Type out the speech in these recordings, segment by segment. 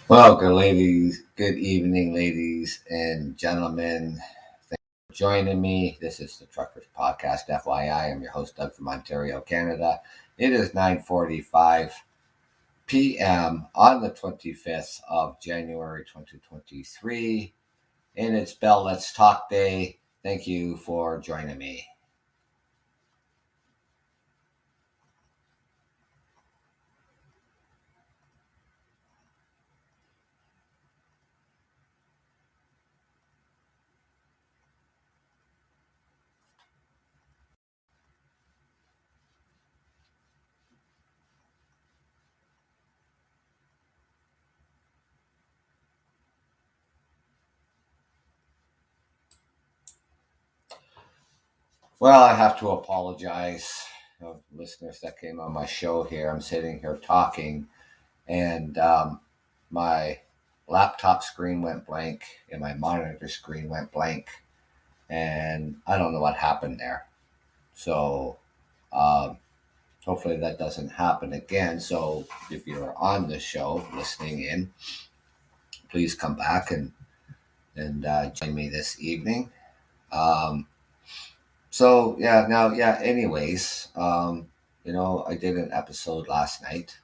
Well, good evening, ladies and gentlemen. Thanks for joining me. This is the Truckers Podcast. FYI, I'm your host, Doug from Ontario, Canada. It is 9:45 p.m. on the 25th of January, 2023, and it's Bell Let's Talk Day. Thank you for joining me. Well, I have to apologize, listeners that came on my show here. I'm sitting here talking, and my laptop screen went blank and my monitor screen went blank, and I don't know what happened there. So um, hopefully that doesn't happen again. So if you're on the show listening in, please come back and join me this evening. Um, Anyways, I did an episode last night.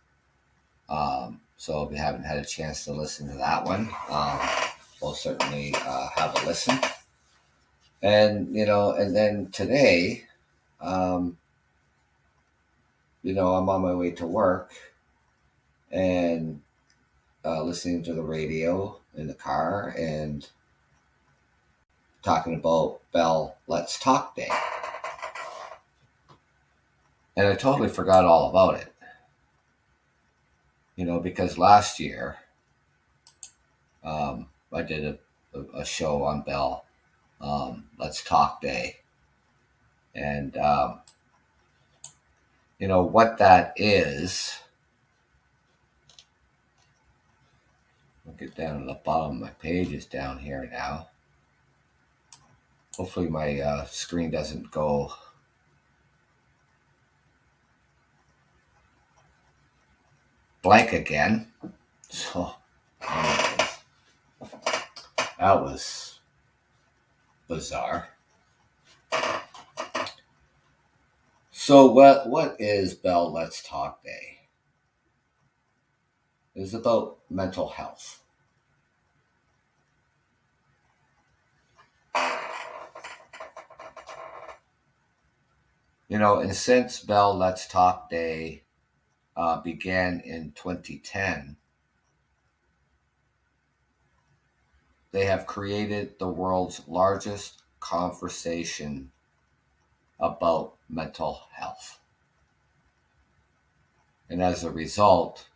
So if you haven't had a chance to listen to that one, we'll certainly have a listen. And then today, um, I'm on my way to work and listening to the radio in the car and talking about Bell Let's Talk Day. And I totally forgot all about it, because last year I did a show on Bell Let's Talk Day. And, what that is. I'll get down to the bottom of my pages down here now. Hopefully my screen doesn't go blank again. So anyways, that was bizarre. So what is Bell Let's Talk Day? It's about mental health. And since Bell Let's Talk Day began in 2010, they have created the world's largest conversation about mental health. And as a result,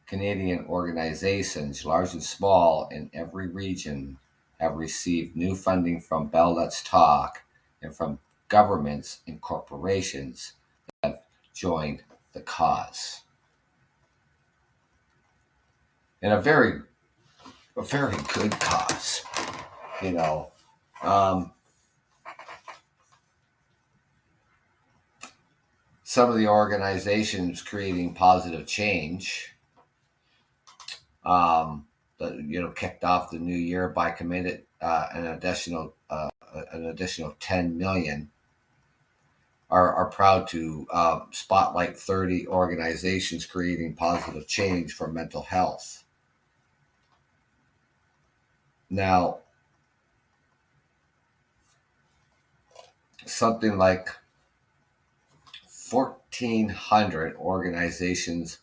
Canadian organizations, large and small, in every region have received new funding from Bell Let's Talk and from governments and corporations that have joined the cause. And a very good cause, you know. Some of the organizations creating positive change that kicked off the new year by committed an additional 10 million are proud to spotlight 30 organizations creating positive change for mental health. Now, something like 1,400 organizations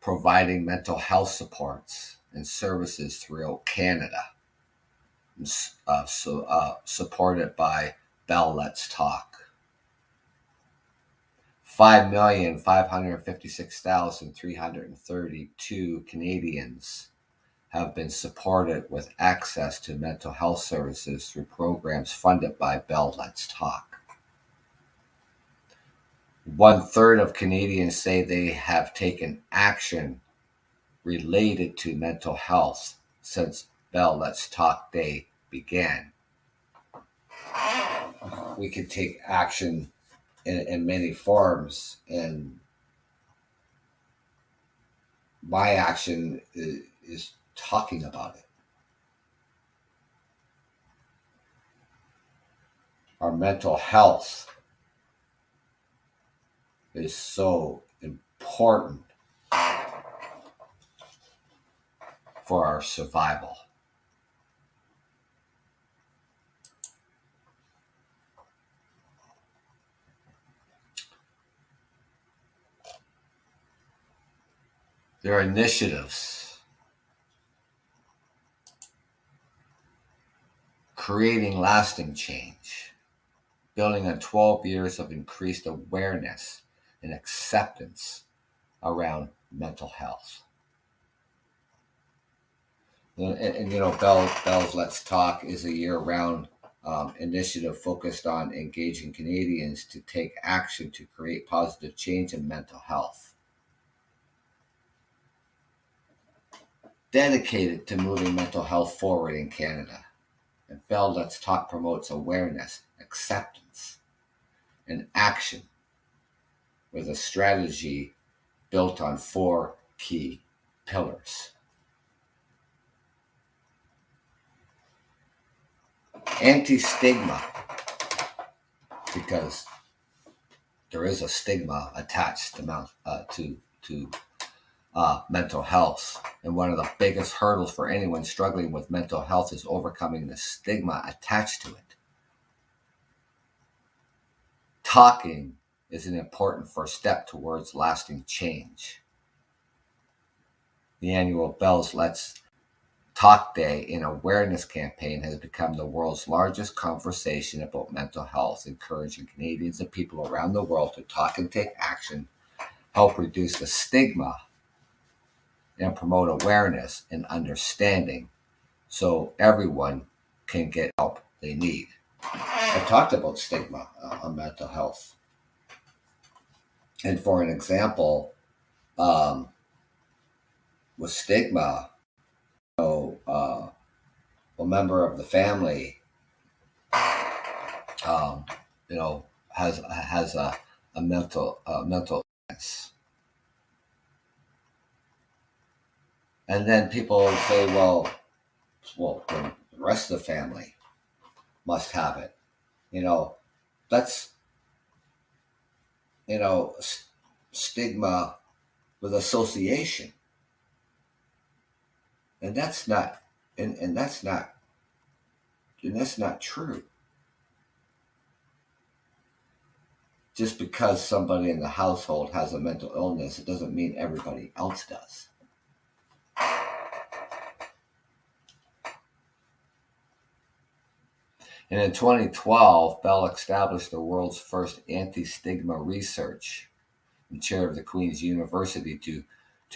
providing mental health supports and services throughout Canada, supported by Bell Let's Talk. 5,556,332 Canadians have been supported with access to mental health services through programs funded by Bell Let's Talk. 1/3 of Canadians say they have taken action related to mental health since Bell Let's Talk Day began. We can take action in many forms, and my action is talking about it. Our mental health is so important for our survival. There are initiatives creating lasting change, building on 12 years of increased awareness and acceptance around mental health. And Bell's Let's Talk is a year-round initiative focused on engaging Canadians to take action to create positive change in mental health. Dedicated to moving mental health forward in Canada. And Bell Let's Talk promotes awareness, acceptance, and action with a strategy built on 4 key pillars. Anti-stigma, because there is a stigma attached to mental health. And one of the biggest hurdles for anyone struggling with mental health is overcoming the stigma attached to it. Talking is an important first step towards lasting change. The annual Bell's Let's Talk Day and Awareness campaign has become the world's largest conversation about mental health, encouraging Canadians and people around the world to talk and take action, help reduce the stigma, and promote awareness and understanding so everyone can get help they need. I talked about stigma on mental health. And for an example, with stigma, a member of the family, has a mental illness, and then people say, well, the rest of the family must have it. That's stigma with association, and that's not true. Just because somebody in the household has a mental illness, it doesn't mean everybody else does. And in 2012, Bell established the world's first anti-stigma research and chair of the Queen's University to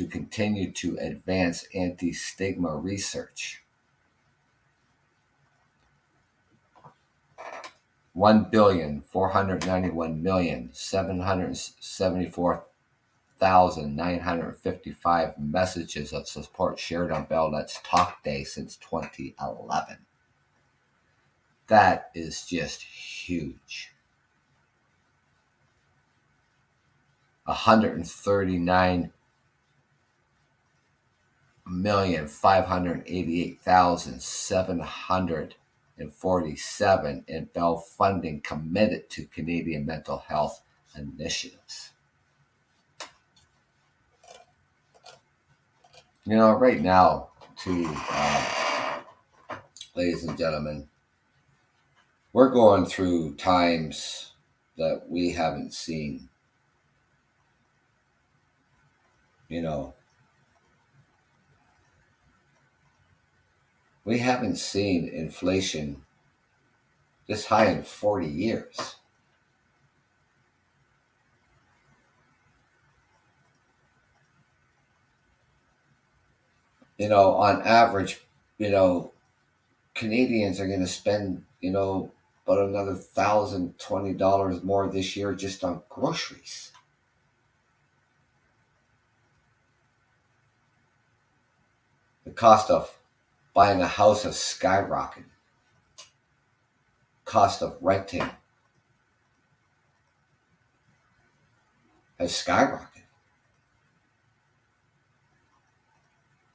continue to advance anti-stigma research. $1,491,774,955 messages of support shared on Bell Let's Talk Day since 2011. That is just huge. 139,588,747 in Bell funding committed to Canadian mental health initiatives. Right now, ladies and gentlemen, we're going through times that we haven't seen. We haven't seen inflation this high in 40 years. On average, Canadians are going to spend, about another $1,020 more this year just on groceries. The cost of buying a house has skyrocketed. Cost of renting has skyrocketed.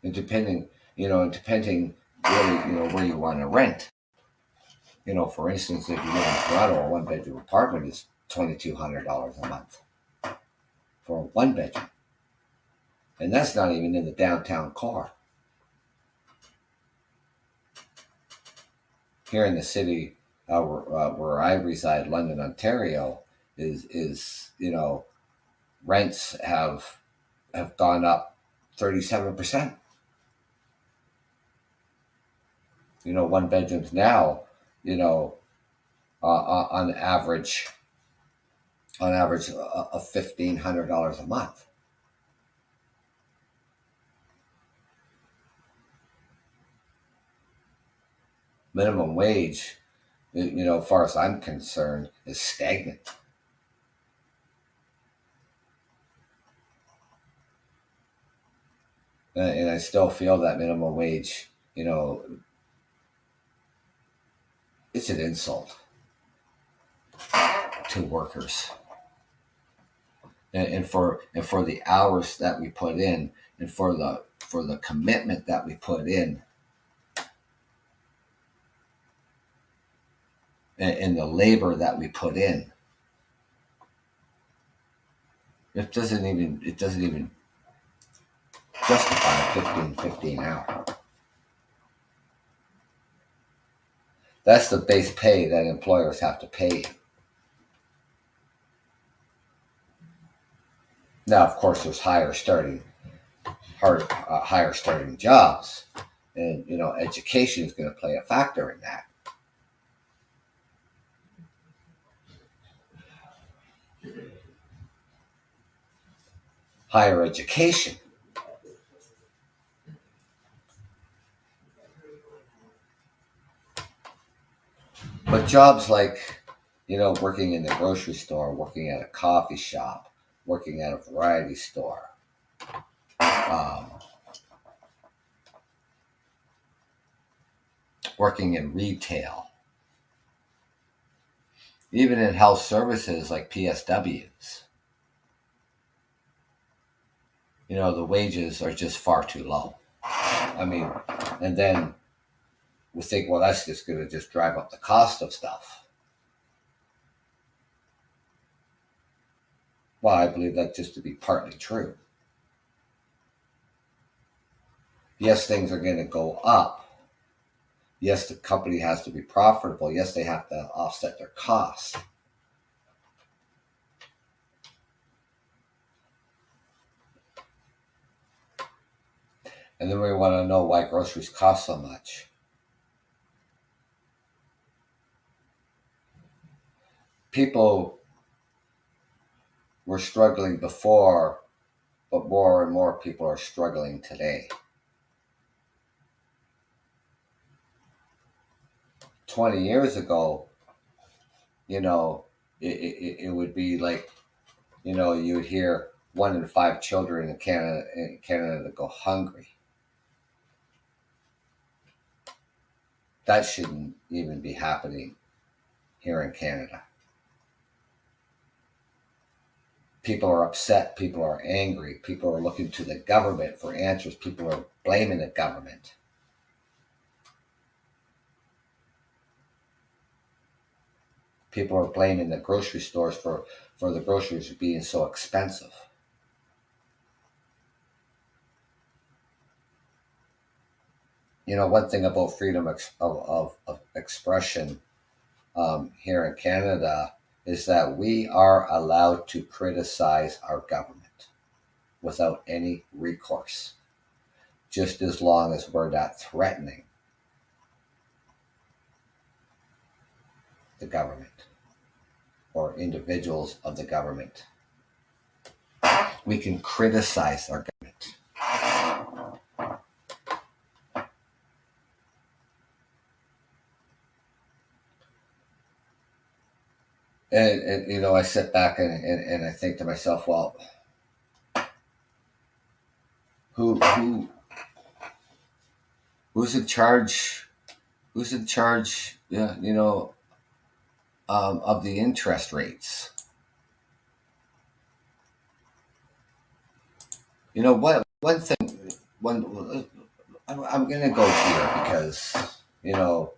and depending really, where you want to rent. For instance, if you live in Toronto, a one-bedroom apartment is $2,200 a month for a one bedroom, and that's not even in the downtown core. Here in the city where I reside, London, Ontario, is rents have gone up 37%. One bedrooms now, on average of $1,500 a month. Minimum wage, as far as I'm concerned, is stagnant. And I still feel that minimum wage, it's an insult to workers. And for the hours that we put in, and for the commitment that we put in, and the labor that we put in, it doesn't even justify a 15 hour. That's the base pay that employers have to pay. Now, of course, there's higher starting jobs, and education is going to play a factor in that. Higher education. But jobs like, working in the grocery store, working at a coffee shop, working at a variety store, working in retail, even in health services like PSWs, the wages are just far too low. I mean, and then we think, well, that's just going to just drive up the cost of stuff. Well, I believe that just to be partly true. Yes, things are going to go up. Yes, the company has to be profitable. Yes, they have to offset their costs. And then we want to know why groceries cost so much. People were struggling before, but more and more people are struggling today. 20 years ago, it would be like, you would hear 1 in 5 children in Canada go hungry. That shouldn't even be happening here in Canada. People are upset. People are angry. People are looking to the government for answers. People are blaming the government. People are blaming the grocery stores for the groceries being so expensive. One thing about freedom of expression here in Canada is that we are allowed to criticize our government without any recourse, just as long as we're not threatening the government or individuals of the government. We can criticize our government. And I sit back and I think to myself, well, who's in charge? Who's in charge? Yeah, of the interest rates. What one thing I'm going to go here because, you know,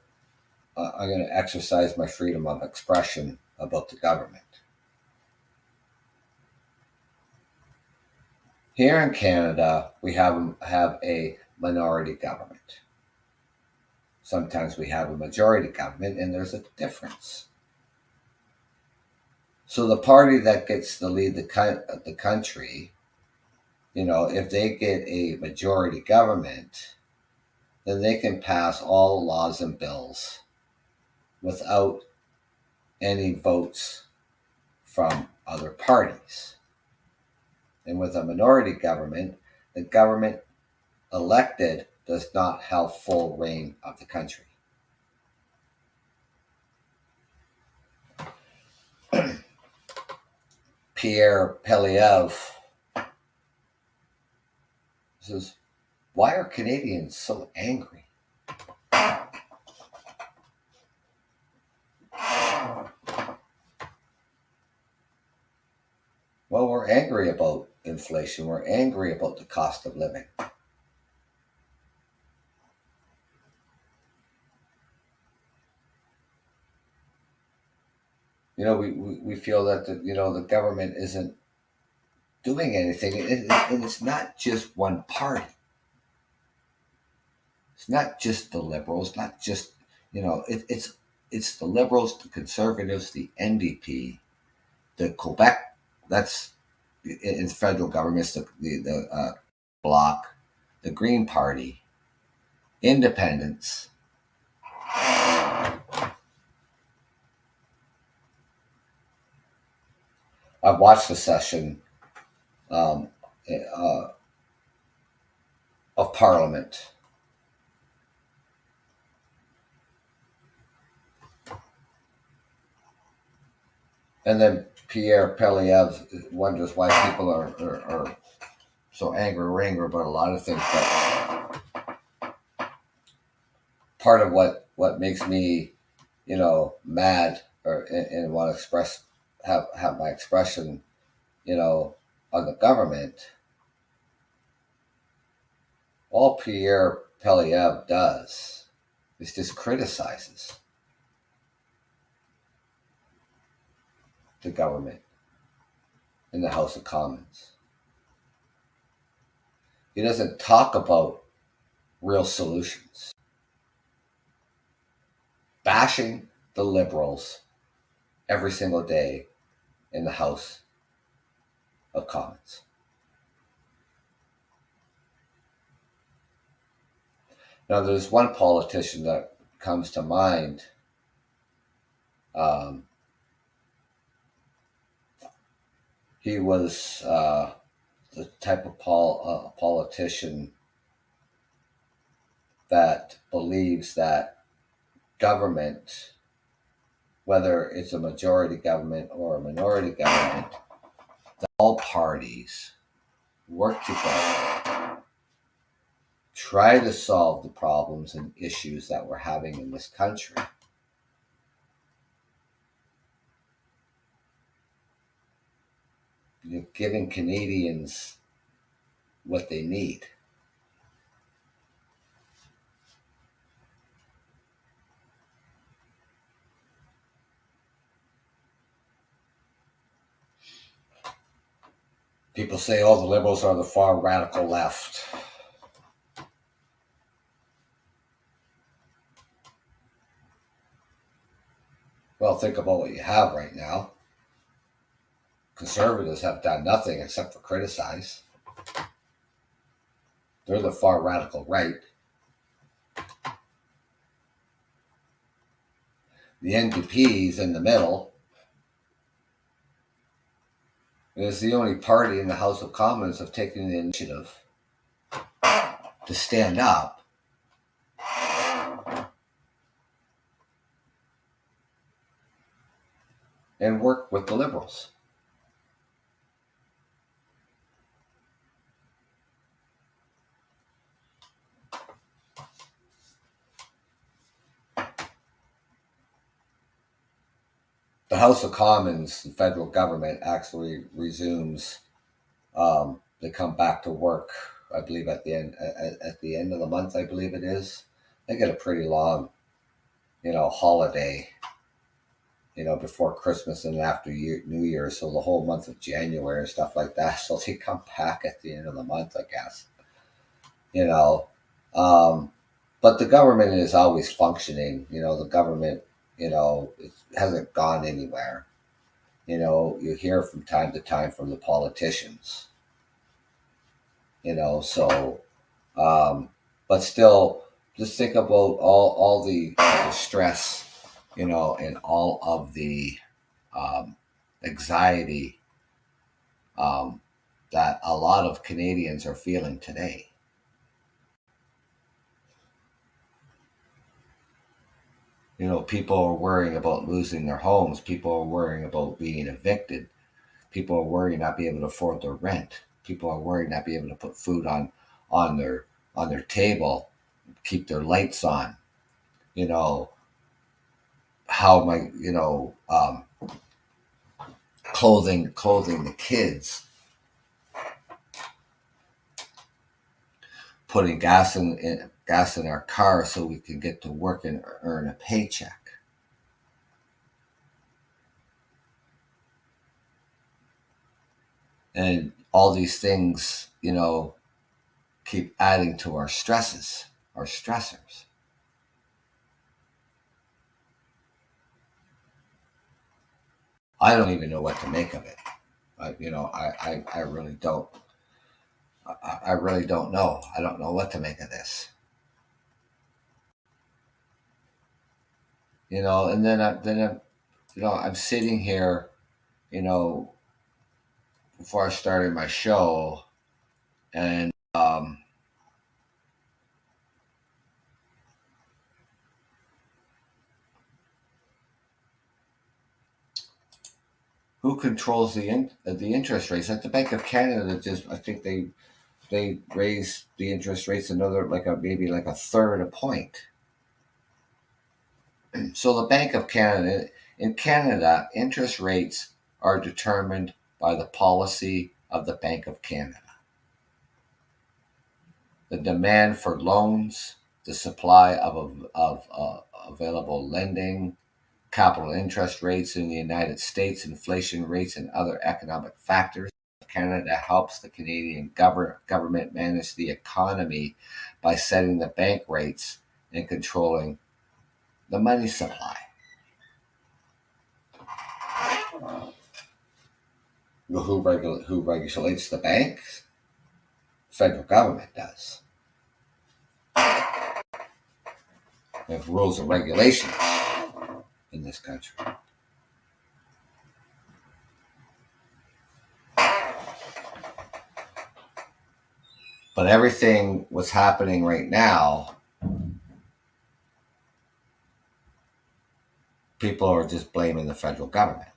I'm going to exercise my freedom of expression about the government. Here in Canada, we have a minority government. Sometimes we have a majority government, and there's a difference. So the party that gets to lead the country, you know, if they get a majority government, then they can pass all laws and bills without any votes from other parties. And with a minority government, the government elected does not have full reign of the country. Pierre Peliev says, "Why are Canadians so angry?" Well, we're angry about inflation. We're angry about the cost of living. You know, we feel that the government isn't doing anything, and it's not just one party. It's not just the Liberals, not just it's the Liberals, the Conservatives, the NDP, the Quebec. That's in federal governments, the Bloc, the Green Party, Independents. I've watched the session of Parliament. And then Pierre Peliev wonders why people are so angry about a lot of things. But part of what makes me, mad and want to have my expression, on the government, all Pierre Peliev does is just criticizes the government in the House of Commons. He doesn't talk about real solutions. Bashing the Liberals every single day in the House of Commons. Now, there's one politician that comes to mind. He was the type of politician that believes that government, whether it's a majority government or a minority government, that all parties work together, try to solve the problems and issues that we're having in this country. You're giving Canadians what they need. People say, oh, the Liberals are the far radical left. Well, think about what you have right now. Conservatives have done nothing except for criticize. They're the far radical right. The NDP is in the middle. It is the only party in the House of Commons have taken the initiative to stand up and work with the Liberals. The House of Commons, the federal government, actually resumes. They come back to work I believe at the end of the month, I believe it is. They get a pretty long, holiday, before Christmas and after New Year. So the whole month of January and stuff like that. So they come back at the end of the month, I guess. You know, um, but the government is always functioning. The government, it hasn't gone anywhere. You hear from time to time from the politicians. So, um, but still, just think about all the stress, and all of the anxiety um, that a lot of Canadians are feeling today. People are worrying about losing their homes. People are worrying about being evicted. People are worried not being able to afford their rent. People are worried not being able to put food on their table, keep their lights on. You know how am I? Clothing the kids, putting gas in our car so we can get to work and earn a paycheck. And all these things, keep adding to our stresses, our stressors. I don't even know what to make of it. I really don't. I really don't know. I don't know what to make of this. And I'm sitting here, you know, before I started my show, and who controls the interest rates? Like the Bank of Canada, just I think they raised the interest rates another maybe like a third a point. So the Bank of Canada in Canada, interest rates are determined by the policy of the Bank of Canada. The demand for loans, the supply of available lending, capital interest rates in the United States, inflation rates, and other economic factors. Canada helps the Canadian government manage the economy by setting the bank rates and controlling the money supply. Who regulates the banks? Federal government does. We have rules and regulations in this country. But everything what's happening right now, people are just blaming the federal government.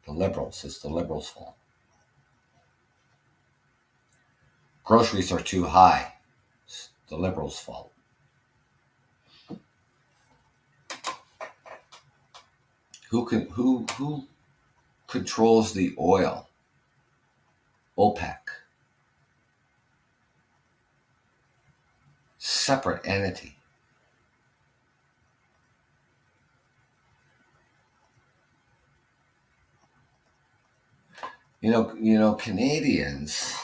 The Liberals. It's the Liberals' fault. Groceries are too high. It's the Liberals' fault. Who controls the oil? OPEC. Separate entity. Canadians,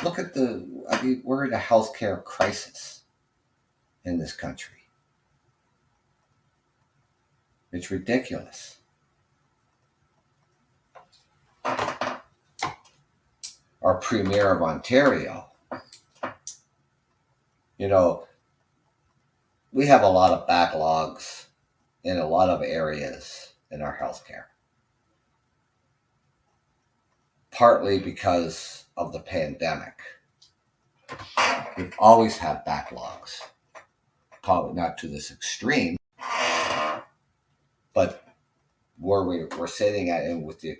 look at we're in a healthcare crisis in this country. It's ridiculous. Our Premier of Ontario, we have a lot of backlogs in a lot of areas in our healthcare. Partly because of the pandemic. We've always had backlogs. Probably not to this extreme, but where we're sitting at, and with the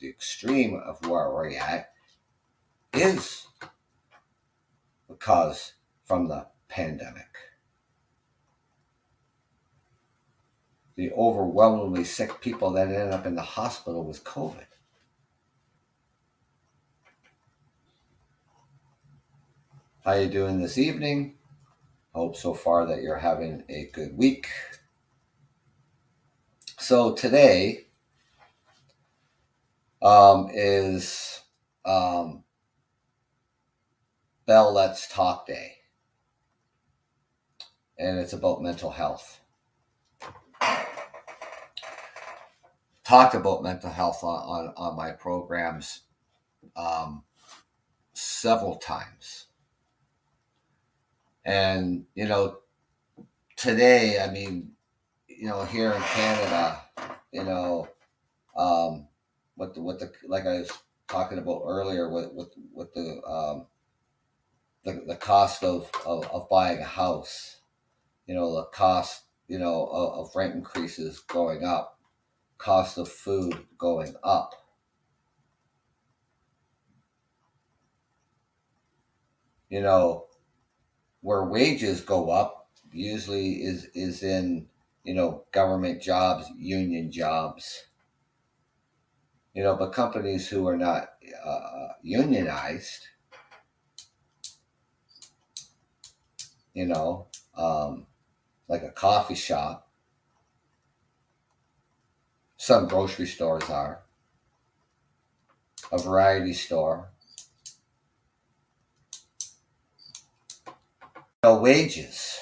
extreme of where we're at, is because from the pandemic. The overwhelmingly sick people that ended up in the hospital with COVID. How you doing this evening? Hope so far that you're having a good week. So today is Bell Let's Talk Day, and it's about mental health. Talked about mental health on my programs several times. And, today, here in Canada, you know, like I was talking about earlier with the cost of buying a house, the cost, of rent increases going up, cost of food going up. Where wages go up usually is in, government jobs, union jobs, but companies who are not unionized, you know, um, like a coffee shop, some grocery stores are, a variety store, wages.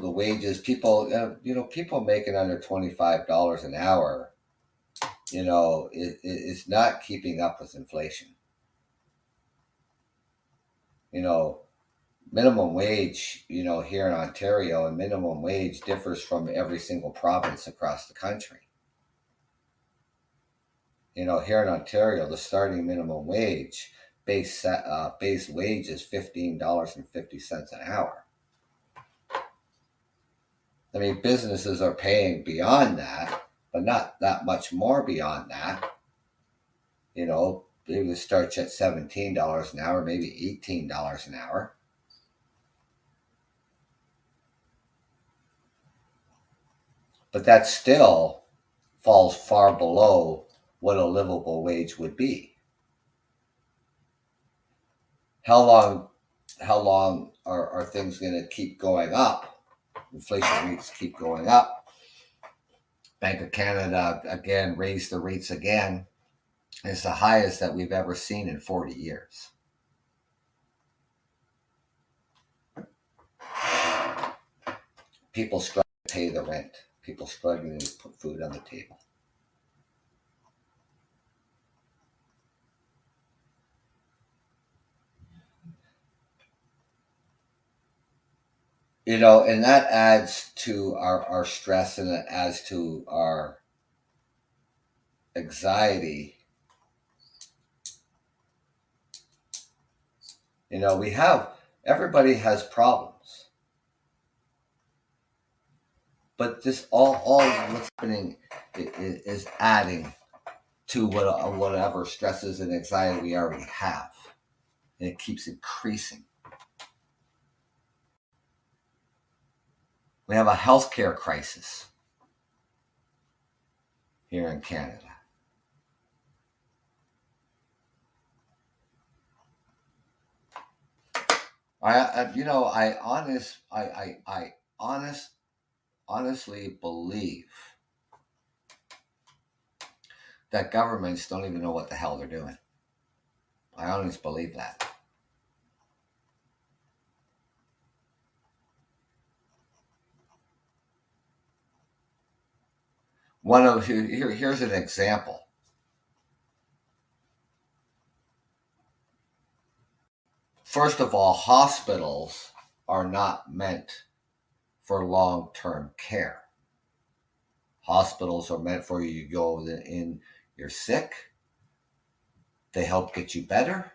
The wages, people making under $25 an hour, it's not keeping up with inflation. You know, minimum wage, here in Ontario, and minimum wage differs from every single province across the country. Here in Ontario, the starting minimum wage base wage is $15.50 an hour. I mean, businesses are paying beyond that, but not that much more beyond that. Maybe it starts at $17 an hour, maybe $18 an hour. But that still falls far below what a livable wage would be. How long are things going to keep going up? Inflation rates keep going up. Bank of Canada again raised the rates again. It's the highest that we've ever seen in 40 years. People struggling to pay the rent. People struggling to put food on the table. And that adds to our stress, and it adds to our anxiety. Everybody has problems, but this all what's happening is adding to whatever stresses and anxiety we already have, and it keeps increasing. We have a healthcare crisis here in Canada. I honestly believe that governments don't even know what the hell they're doing. I honestly believe that. Here's an example. First of all, hospitals are not meant for long-term care. Hospitals are meant for you to go in, you're sick, they help get you better,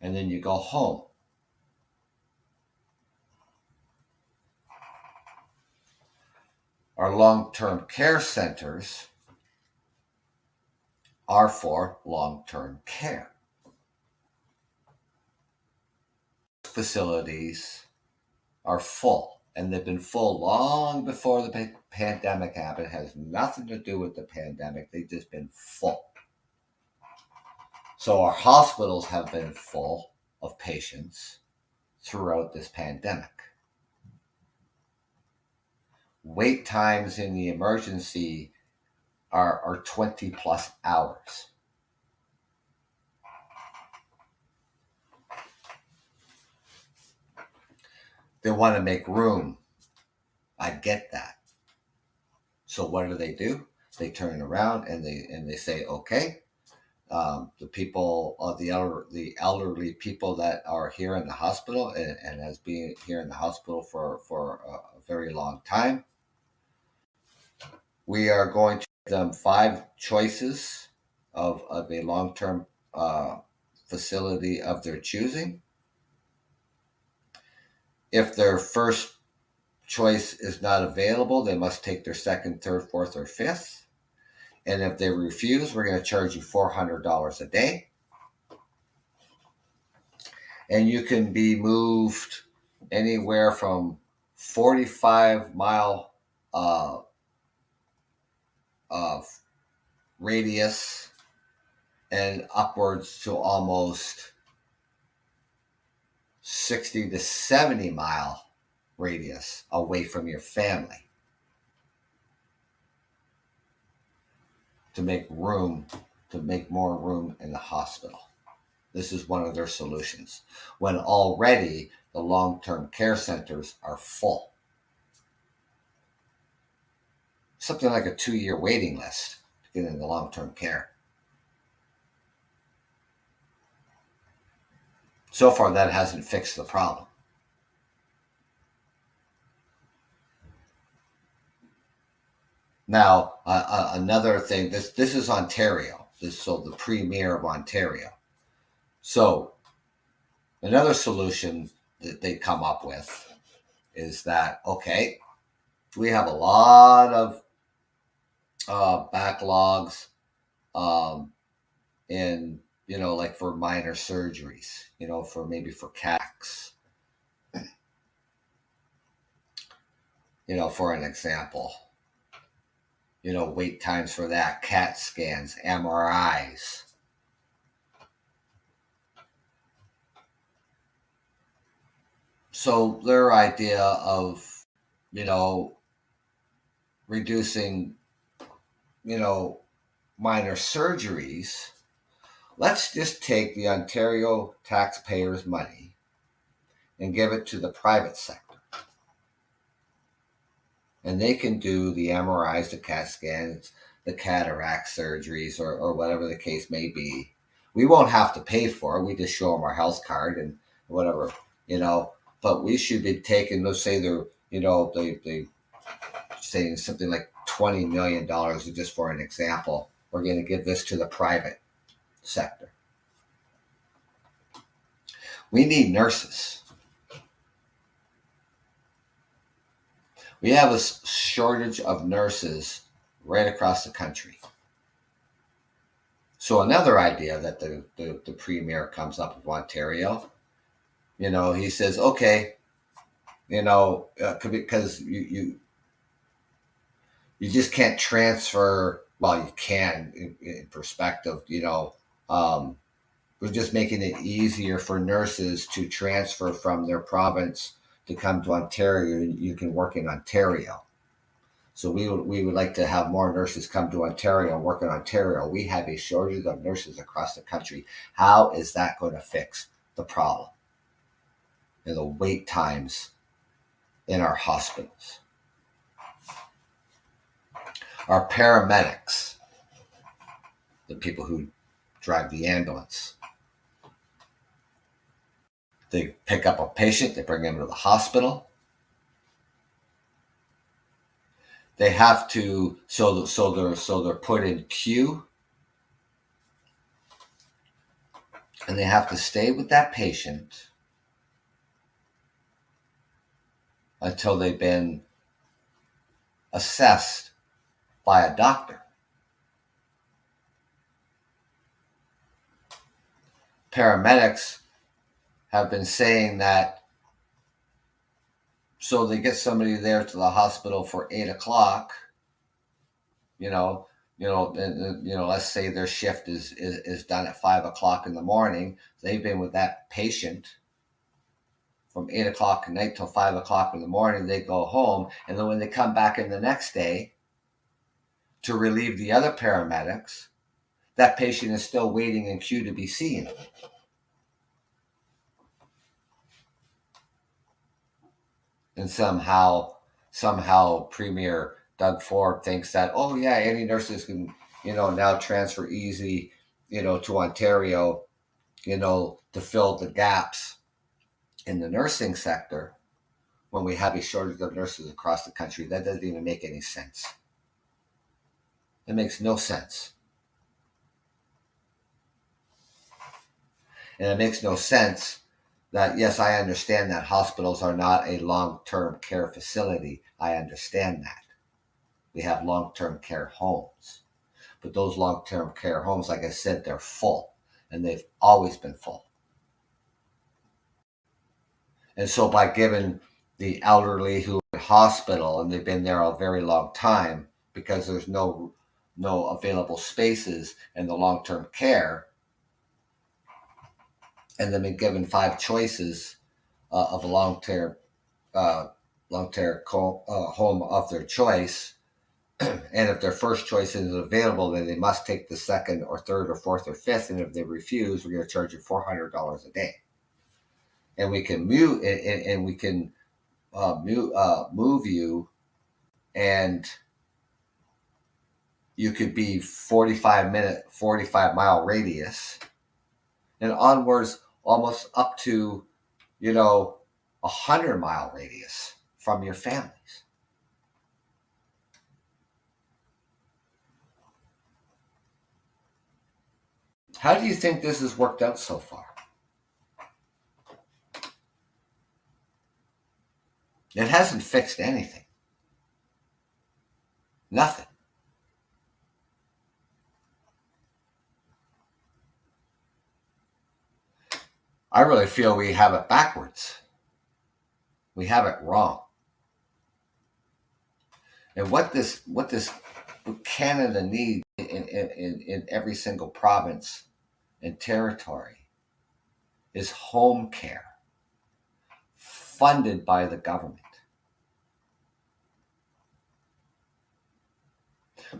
and then you go home. Our long-term care centers are for long-term care. Facilities are full, and they've been full long before the pandemic happened. It has nothing to do with the pandemic. They've just been full. So our hospitals have been full of patients throughout this pandemic. Wait times in the emergency are 20 plus hours. They want to make room. I get that. So what do? They turn around and they say, okay, the people, the elderly people that are here in the hospital and has been here in the hospital for a very long time, we are going to give them 5 choices of a long-term facility of their choosing. If their first choice is not available, they must take their second, third, fourth, or fifth. And if they refuse, we're going to charge you $400 a day. And you can be moved anywhere from 45-mile radius and upwards to almost 60 to 70-mile radius away from your family to make room, to make more room in the hospital. This is one of their solutions when already the long-term care centers are full. Something like a 2-year waiting list to get into long-term care. So far, that hasn't fixed the problem. Now, another thing, this is Ontario. So the Premier of Ontario. So another solution that they come up with is that, okay, we have a lot of backlogs in, like for minor surgeries, for maybe for CACs, for an example, wait times for that, CAT scans, MRIs. So their idea of, reducing, minor surgeries, let's just take the Ontario taxpayers' money and give it to the private sector. And they can do the MRIs, the CAT scans, the cataract surgeries, or whatever the case may be. We won't have to pay for it. We just show them our health card and whatever, But we should be taking, let's say they're, they saying something like $20 million, just for an example. We're going to give this to the private sector. We need nurses. We have a shortage of nurses right across the country. So another idea that the Premier comes up with Ontario, he says, okay, because you just can't transfer. Well, you can in perspective, we're just making it easier for nurses to transfer from their province to come to Ontario. You can work in Ontario. So we would like to have more nurses come to Ontario and work in Ontario. We have a shortage of nurses across the country. How is that going to fix the problem and the wait times in our hospitals? Our paramedics, the people who drive the ambulance, they pick up a patient, they bring him to the hospital. They have to, so they're put in queue, and they have to stay with that patient until they've been assessed by a doctor. Paramedics have been saying that, so they get somebody there to the hospital for 8 o'clock, let's say their shift is done at 5 o'clock in the morning. They've been with that patient from 8 o'clock at night till 5 o'clock in the morning. They go home, and then when they come back in the next day to relieve the other paramedics, that patient is still waiting in queue to be seen. And somehow Premier Doug Ford thinks that, oh yeah, any nurses can, now transfer easy, to Ontario, to fill the gaps in the nursing sector when we have a shortage of nurses across the country. That doesn't even make any sense. It makes no sense. And it makes no sense that, yes, I understand that hospitals are not a long-term care facility. I understand that. We have long-term care homes. But those long-term care homes, like I said, they're full. And they've always been full. And so by giving the elderly who are in hospital, and they've been there a very long time, because there's no available spaces in the long-term care, and they've been given 5 choices of a long-term home of their choice, and if their first choice isn't available, then they must take the second or third or fourth or fifth, and if they refuse, we're going to charge you $400 a day. And we can move you, and you could be 45 mile radius, and onwards almost up to 100-mile radius from your families. How do you think this has worked out so far? It hasn't fixed anything. Nothing. I really feel we have it backwards. We have it wrong. And what Canada needs in every single province and territory is home care funded by the government.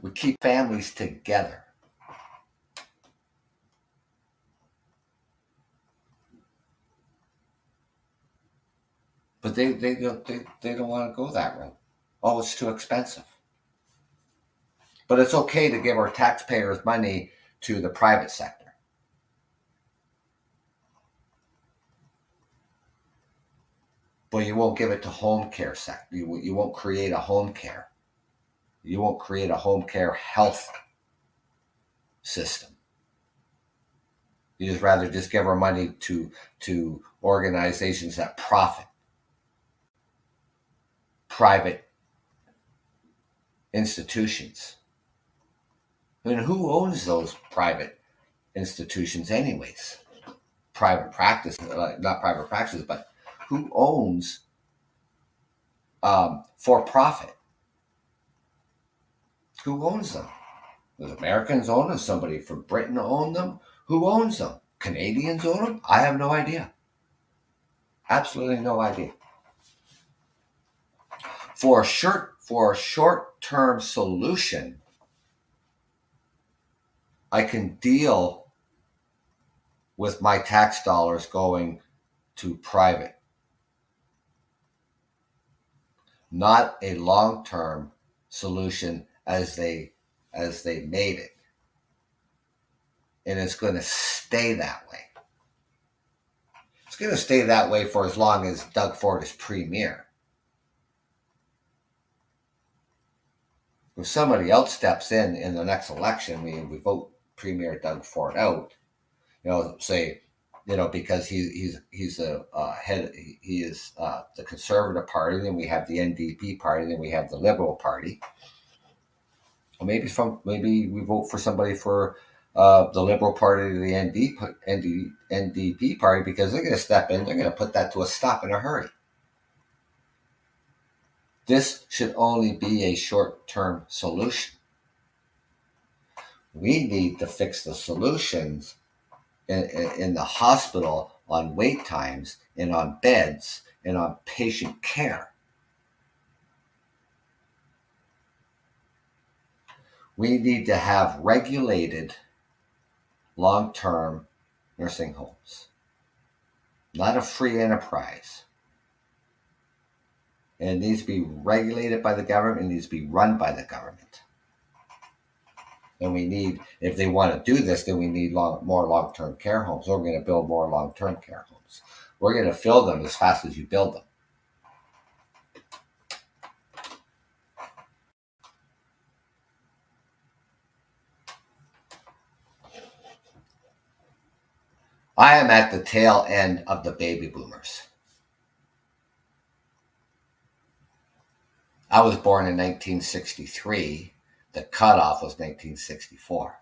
We keep families together. But they don't want to go that route. Oh, it's too expensive. But it's okay to give our taxpayers money to the private sector. But you won't give it to home care sector. You won't create a home care. You won't create a home care health system. You just rather just give our money to organizations that profit. Private institutions. I mean, who owns those private institutions anyways? Private practice, not private practices, but who owns for profit? Who owns them? The Americans own them? Somebody from Britain own them? Who owns them? Canadians own them? I have no idea. Absolutely no idea. For a short-term solution, I can deal with my tax dollars going to private. Not a long-term solution as they made it. And it's going to stay that way. It's going to stay that way for as long as Doug Ford is premier. If somebody else steps in the next election, we vote Premier Doug Ford out, say, because he's a head, he is the Conservative Party, then we have the NDP Party, then we have the Liberal Party. Or maybe we vote for somebody for the Liberal Party to the NDP Party, because they're going to step in, they're going to put that to a stop in a hurry. This should only be a short-term solution. We need to fix the solutions in the hospital on wait times and on beds and on patient care. We need to have regulated long-term nursing homes, not a free enterprise. And it needs to be regulated by the government. It needs to be run by the government. And we need, if they want to do this, then we need more long-term care homes. We're going to build more long-term care homes. We're going to fill them as fast as you build them. I am at the tail end of the baby boomers. I was born in 1963. The cutoff was 1964.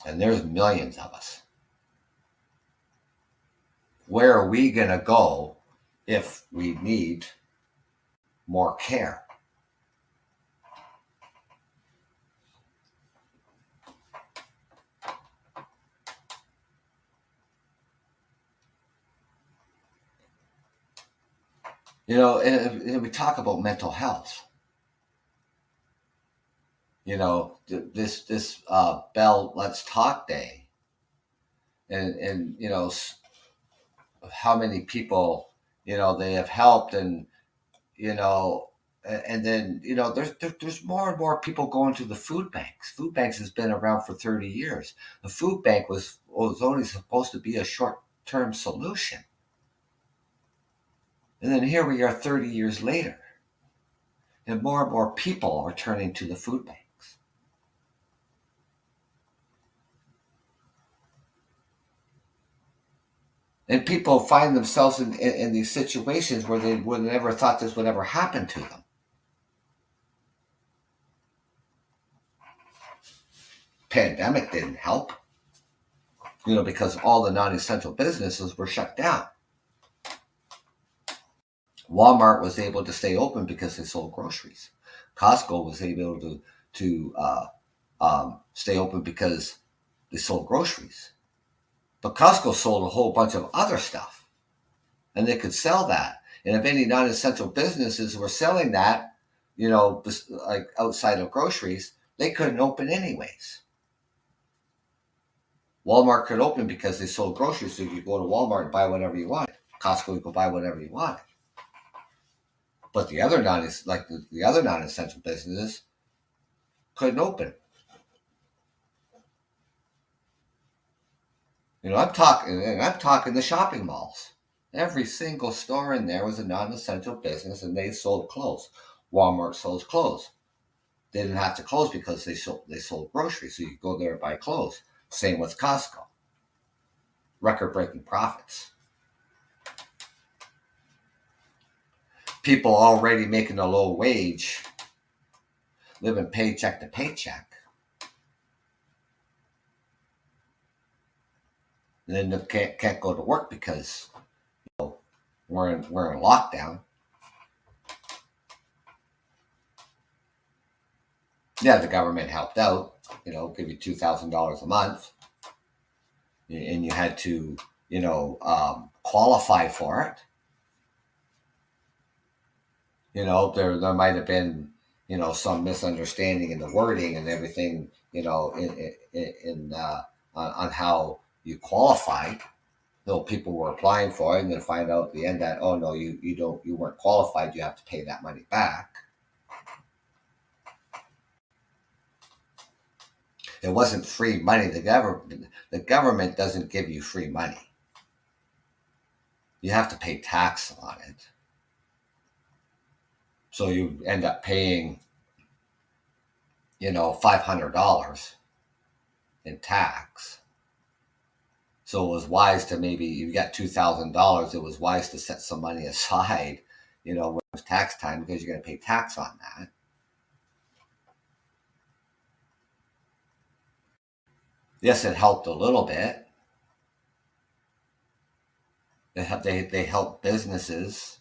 And there's millions of us. Where are we going to go if we need more care? You know, and we talk about mental health. You know, this Bell Let's Talk Day, and you know how many people, you know, they have helped, and you know, and then you know there's more and more people going to the food banks. Food banks has been around for 30 years. The food bank was only supposed to be a short-term solution. And then here we are 30 years later, and more people are turning to the food banks. And people find themselves in these situations where they would never thought this would ever happen to them. Pandemic didn't help, you know, because all the non-essential businesses were shut down. Walmart was able to stay open because they sold groceries. Costco was able to stay open because they sold groceries. But Costco sold a whole bunch of other stuff, and they could sell that. And if any non-essential businesses were selling that, you know, like outside of groceries, they couldn't open anyways. Walmart could open because they sold groceries, so you could go to Walmart and buy whatever you wanted. Costco, you could buy whatever you wanted. But the other non-essential businesses couldn't open. You know, I'm talking the shopping malls. Every single store in there was a non-essential business, and they sold clothes. Walmart sold clothes. They didn't have to close because they sold groceries, so you could go there and buy clothes. Same with Costco. Record-breaking profits. People already making a low wage, living paycheck to paycheck. And then they can't go to work because, you know, we're in lockdown. Yeah, the government helped out, you know, give you $2,000 a month, and you had to, you know, qualify for it. You know, there might have been, you know, some misunderstanding in the wording and everything, you know, on how you qualified. So people were applying for it, and then find out at the end that, oh no, you weren't qualified. You have to pay that money back. It wasn't free money. The government doesn't give you free money. You have to pay tax on it. So you end up paying, you know, $500 in tax. So it was wise to, maybe you got $2,000. It was wise to set some money aside, you know, when it was tax time, because you're going to pay tax on that. Yes, it helped a little bit. They help businesses.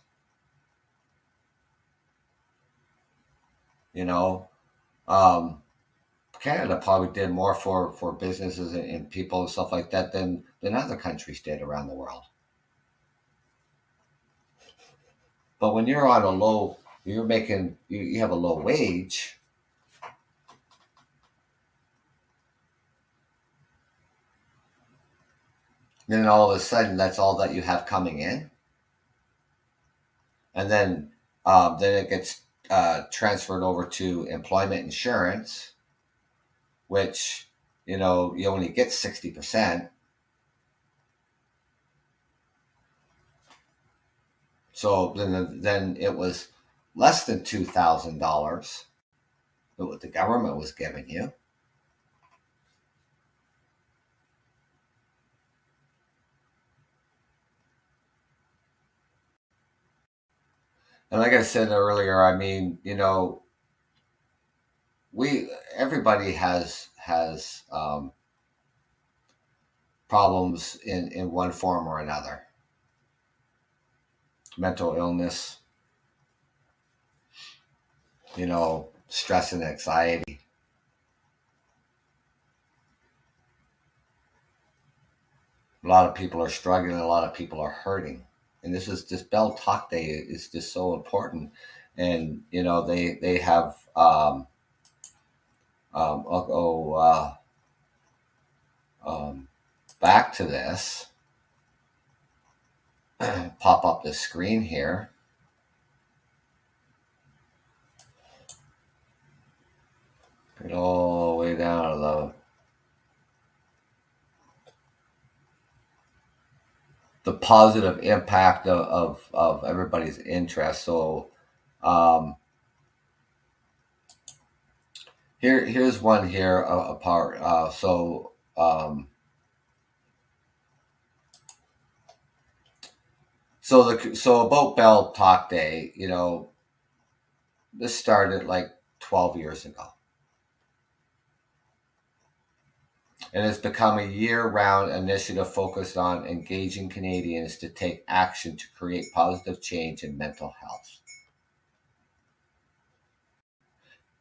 You know, um, Canada probably did more for businesses and people and stuff like that than other countries did around the world. But when you're on a low, you're making you have a low wage, then all of a sudden that's all that you have coming in, and then it gets transferred over to employment insurance, which you only get 60%. So then it was less than $2,000 that what the government was giving you. And like I said earlier, I mean, we everybody has problems in one form or another. Mental illness, stress and anxiety. A lot of people are struggling. A lot of people are hurting, and this Bell Talk Day is just so important. And they have I'll go um, back to this. Pop up the screen here. Get all the way down to the positive impact of everybody's interest. So here's one here apart. So about Bell Talk Day, this started like 12 years ago. And it's become a year-round initiative focused on engaging Canadians to take action to create positive change in mental health.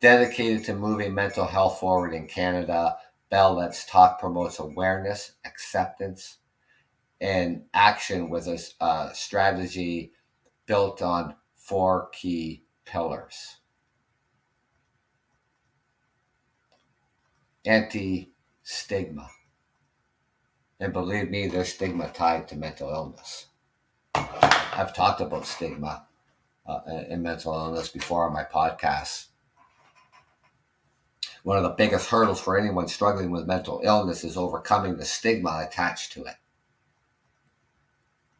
Dedicated to moving mental health forward in Canada, Bell Let's Talk promotes awareness, acceptance, and action with a strategy built on 4 key pillars. Anti-stigma. And believe me, there's stigma tied to mental illness. I've talked about stigma and mental illness before on my podcast. One of the biggest hurdles for anyone struggling with mental illness is overcoming the stigma attached to it.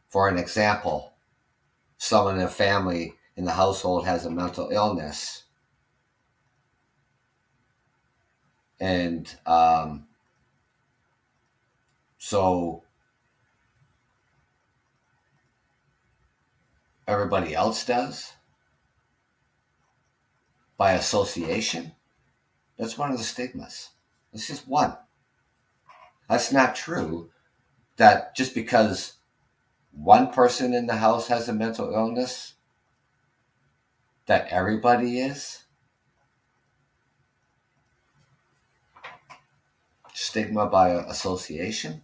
For an example, someone in a family in the household has a mental illness, and so everybody else does by association. That's one of the stigmas. It's just one. That's not true. That just because one person in the house has a mental illness, that everybody is. Stigma by association.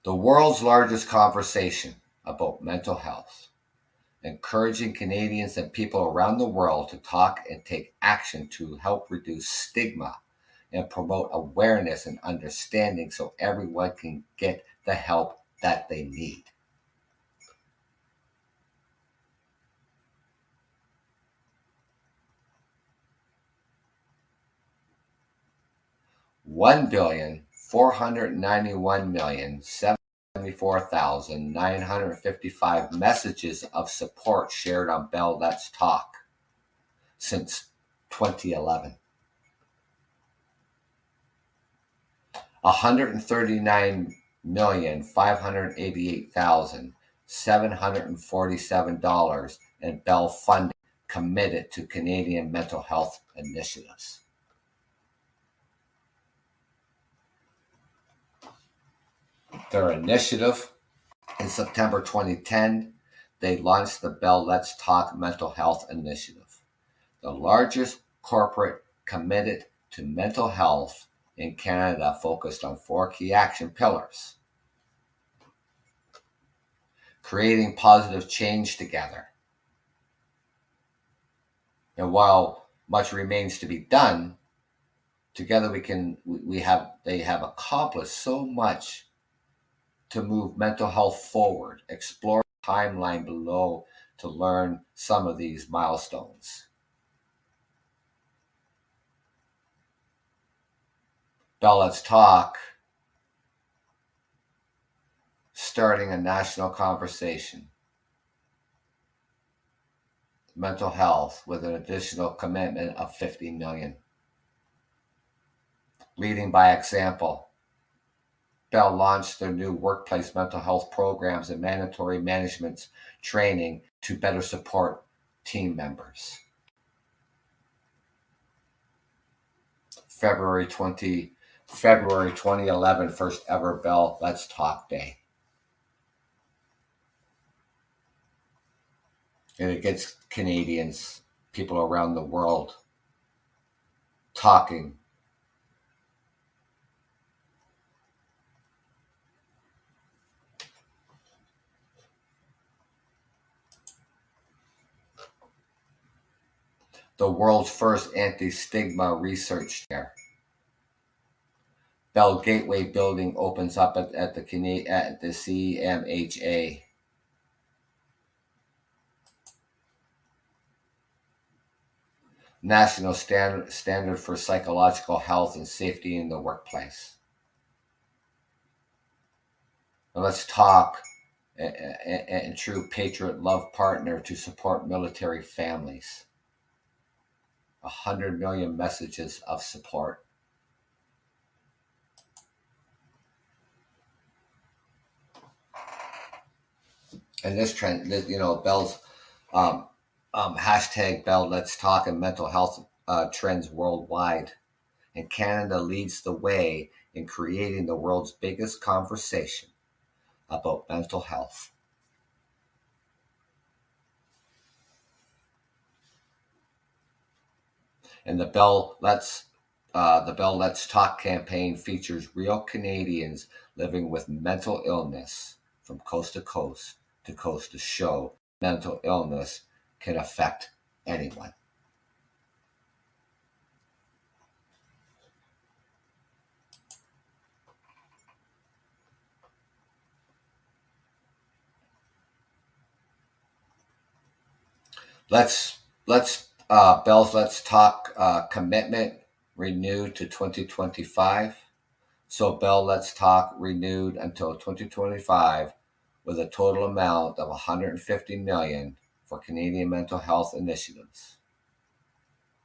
The world's largest conversation about mental health, encouraging Canadians and people around the world to talk and take action to help reduce stigma and promote awareness and understanding so everyone can get the help that they need. $1,491,774,955 messages of support shared on Bell Let's Talk since 2011. 139,588,747 in Bell funding committed to Canadian mental health initiatives. Their initiative in September 2010, they launched the Bell Let's Talk Mental Health Initiative, the largest corporate committed to mental health in Canada, focused on 4 key action pillars: creating positive change together. And while much remains to be done, together they have accomplished so much to move mental health forward. Explore the timeline below to learn some of these milestones. Bell Let's Talk, starting a national conversation. Mental health with an additional commitment of $50 million. Leading by example. Bell launched their new workplace mental health programs and mandatory management training to better support team members. February 2011, first ever Bell Let's Talk Day. And it gets Canadians, people around the world, talking. The world's first anti-stigma research chair. Bell Gateway building opens up at the CMHA. National standard for psychological health and safety in the workplace. Now let's talk a true patriot love partner to support military families. 100 million messages of support. And this trend, Bell's hashtag Bell Let's Talk and mental health trends worldwide. And Canada leads the way in creating the world's biggest conversation about mental health. And the Bell Let's Talk campaign features real Canadians living with mental illness from coast to coast to show mental illness can affect anyone. Bell's Let's Talk commitment renewed to 2025. So Bell Let's Talk renewed until 2025 with a total amount of $150 million for Canadian mental health initiatives.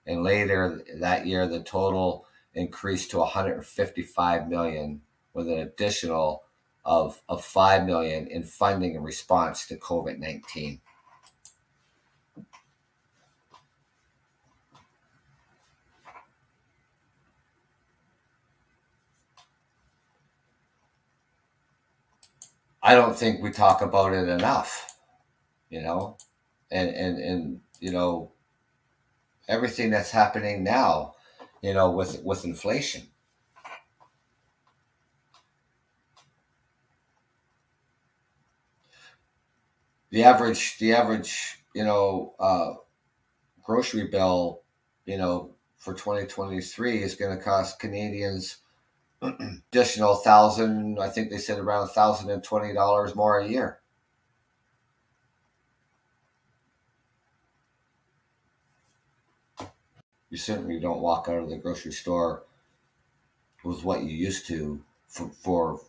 And later that year, the total increased to $155 million with an additional of $5 million in funding in response to COVID-19. I don't think we talk about it enough, and everything that's happening now, with inflation. The average, grocery bill, for 2023 is going to cost Canadians additional $1,000. I think they said around $1,020 more a year. You certainly don't walk out of the grocery store with what you used to for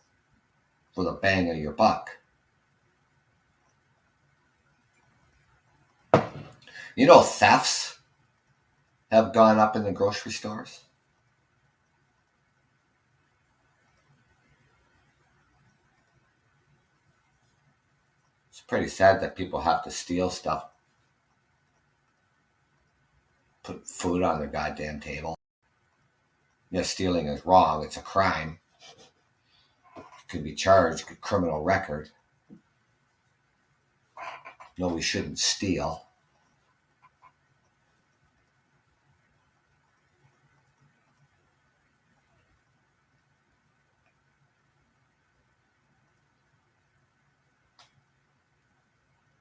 the bang of your buck. Thefts have gone up in the grocery stores. It's pretty sad that people have to steal stuff, put food on their goddamn table. Stealing is wrong. It's a crime. Could be charged, criminal record. No, we shouldn't steal.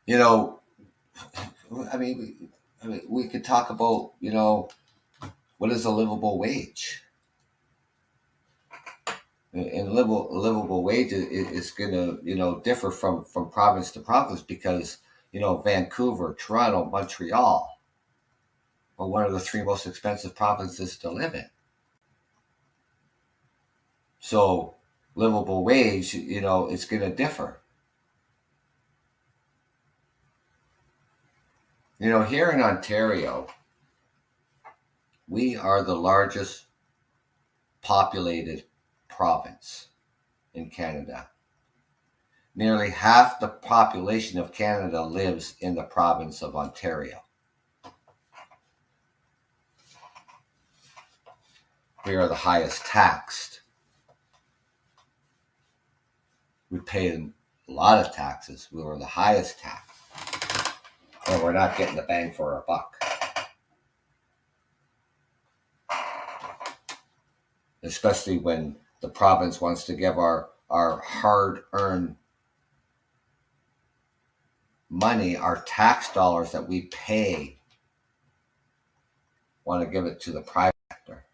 You know, we could talk about, what is a livable wage? And livable wage is going to, differ from province to province because, Vancouver, Toronto, Montreal are one of the three most expensive provinces to live in. So livable wage, it's going to differ. Here in Ontario, we are the largest populated province in Canada. Nearly half the population of Canada lives in the province of Ontario. We are the highest taxed. We pay a lot of taxes. We were the highest taxed. And we're not getting the bang for our buck. Especially when the province wants to give our hard-earned money, our tax dollars that we pay, want to give it to the private sector.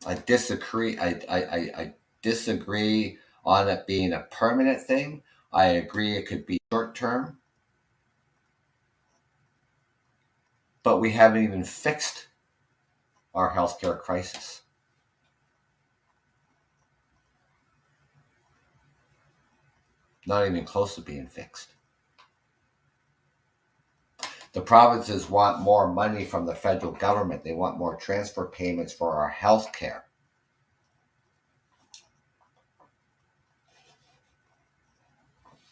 I disagree. I disagree on it being a permanent thing. I agree it could be short term, but we haven't even fixed our healthcare crisis. Not even close to being fixed. The provinces want more money from the federal government. They want more transfer payments for our health care.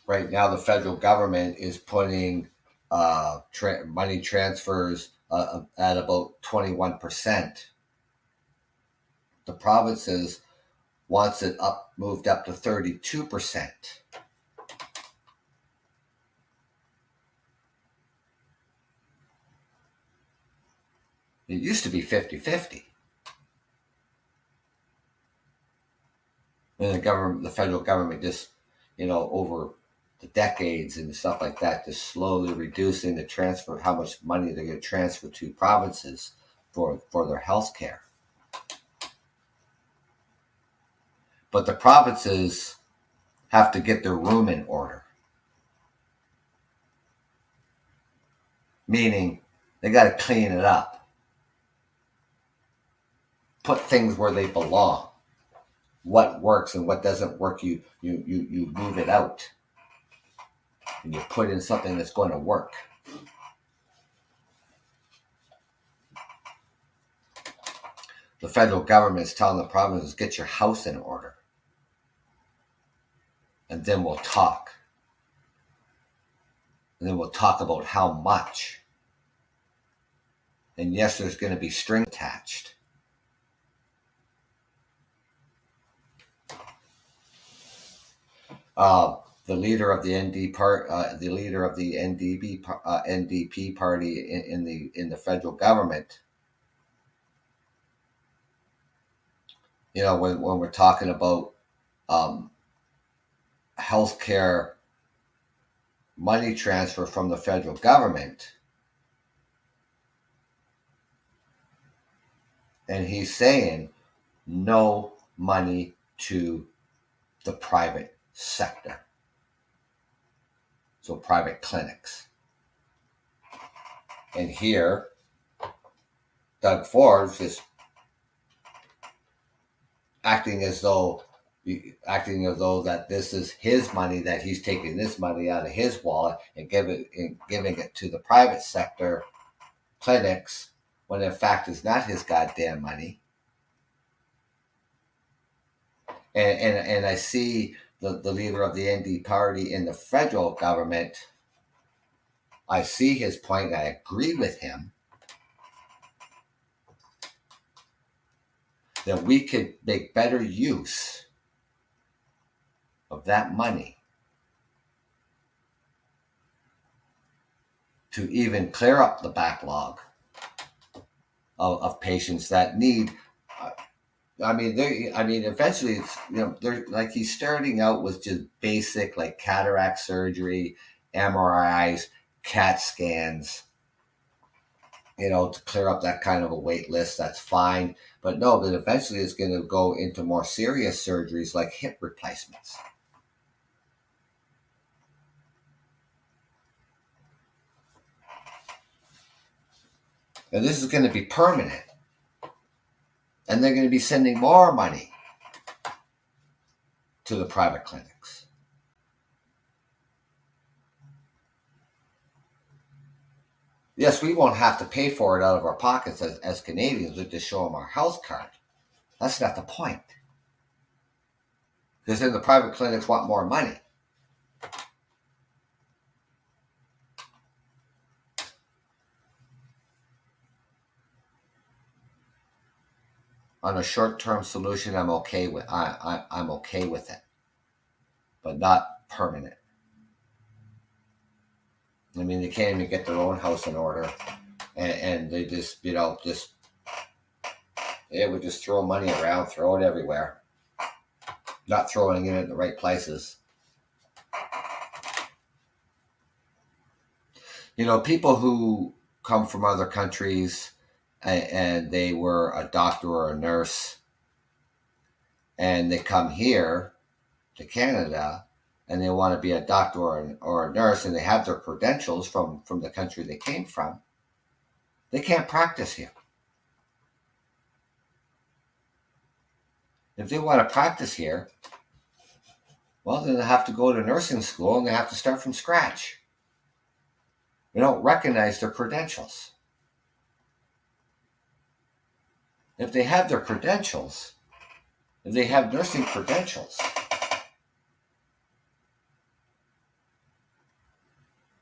Right now, the federal government is putting money transfers at about 21%. The provinces wants it moved up to 32%. It used to be 50-50. And the federal government just, over the decades and stuff like that, just slowly reducing the transfer, how much money they get transferred to provinces for their health care. But the provinces have to get their room in order. Meaning they got to clean it up. Put things where they belong. What works and what doesn't work, you move it out. And you put in something that's going to work. The federal government is telling the provinces, get your house in order. And then we'll talk. And then we'll talk about how much. And yes, there's going to be string attached. The leader of the NDP party in the federal government. When we're talking about healthcare money transfer from the federal government, and he's saying no money to the private sector. So private clinics. And here, Doug Ford is acting as though that this is his money, that he's taking this money out of his wallet and giving it to the private sector clinics, when in fact it's not his goddamn money. And I see the leader of the ND party in the federal government. I see his point and I agree with him that we could make better use of that money to even clear up the backlog of patients that need. Eventually, it's, they're like, he's starting out with just basic like cataract surgery, MRIs, CAT scans, to clear up that kind of a wait list. That's fine, but no, but eventually it's going to go into more serious surgeries like hip replacements. And this is going to be permanent. And they're going to be sending more money to the private clinics. Yes, we won't have to pay for it out of our pockets as Canadians. We'll just show them our health card. That's not the point. Because then the private clinics want more money. On a short-term solution, I'm okay with. I'm okay with it, but not permanent. I mean, they can't even get their own house in order, and they just, they would just throw money around, throw it everywhere, not throwing it in the right places. People who come from other countries and they were a doctor or a nurse, and they come here to Canada and they want to be a doctor or a nurse, and they have their credentials from the country they came from, they can't practice here. If they want to practice here, well, then they have to go to nursing school and they have to start from scratch. They don't recognize their credentials. If they have their credentials, if they have nursing credentials,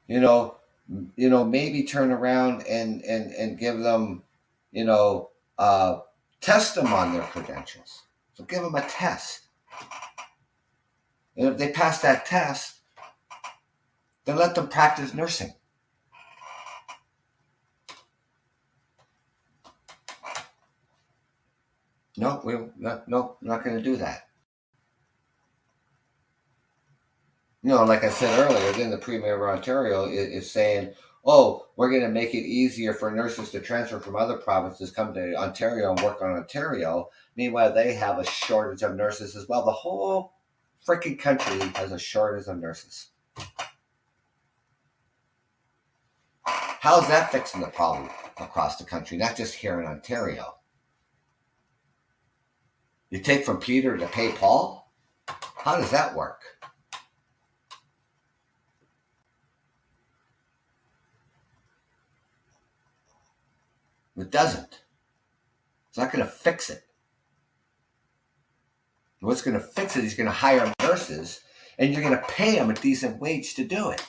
maybe turn around and give them, test them on their credentials. So give them a test. And if they pass that test, then let them practice nursing. No, we're not going to do that. Like I said earlier, then the Premier of Ontario is saying, oh, we're going to make it easier for nurses to transfer from other provinces, come to Ontario and work on Ontario. Meanwhile, they have a shortage of nurses as well. The whole freaking country has a shortage of nurses. How's that fixing the problem across the country, not just here in Ontario? You take from Peter to pay Paul? How does that work? It doesn't. It's not going to fix it. What's going to fix it is you're going to hire nurses and you're going to pay them a decent wage to do it.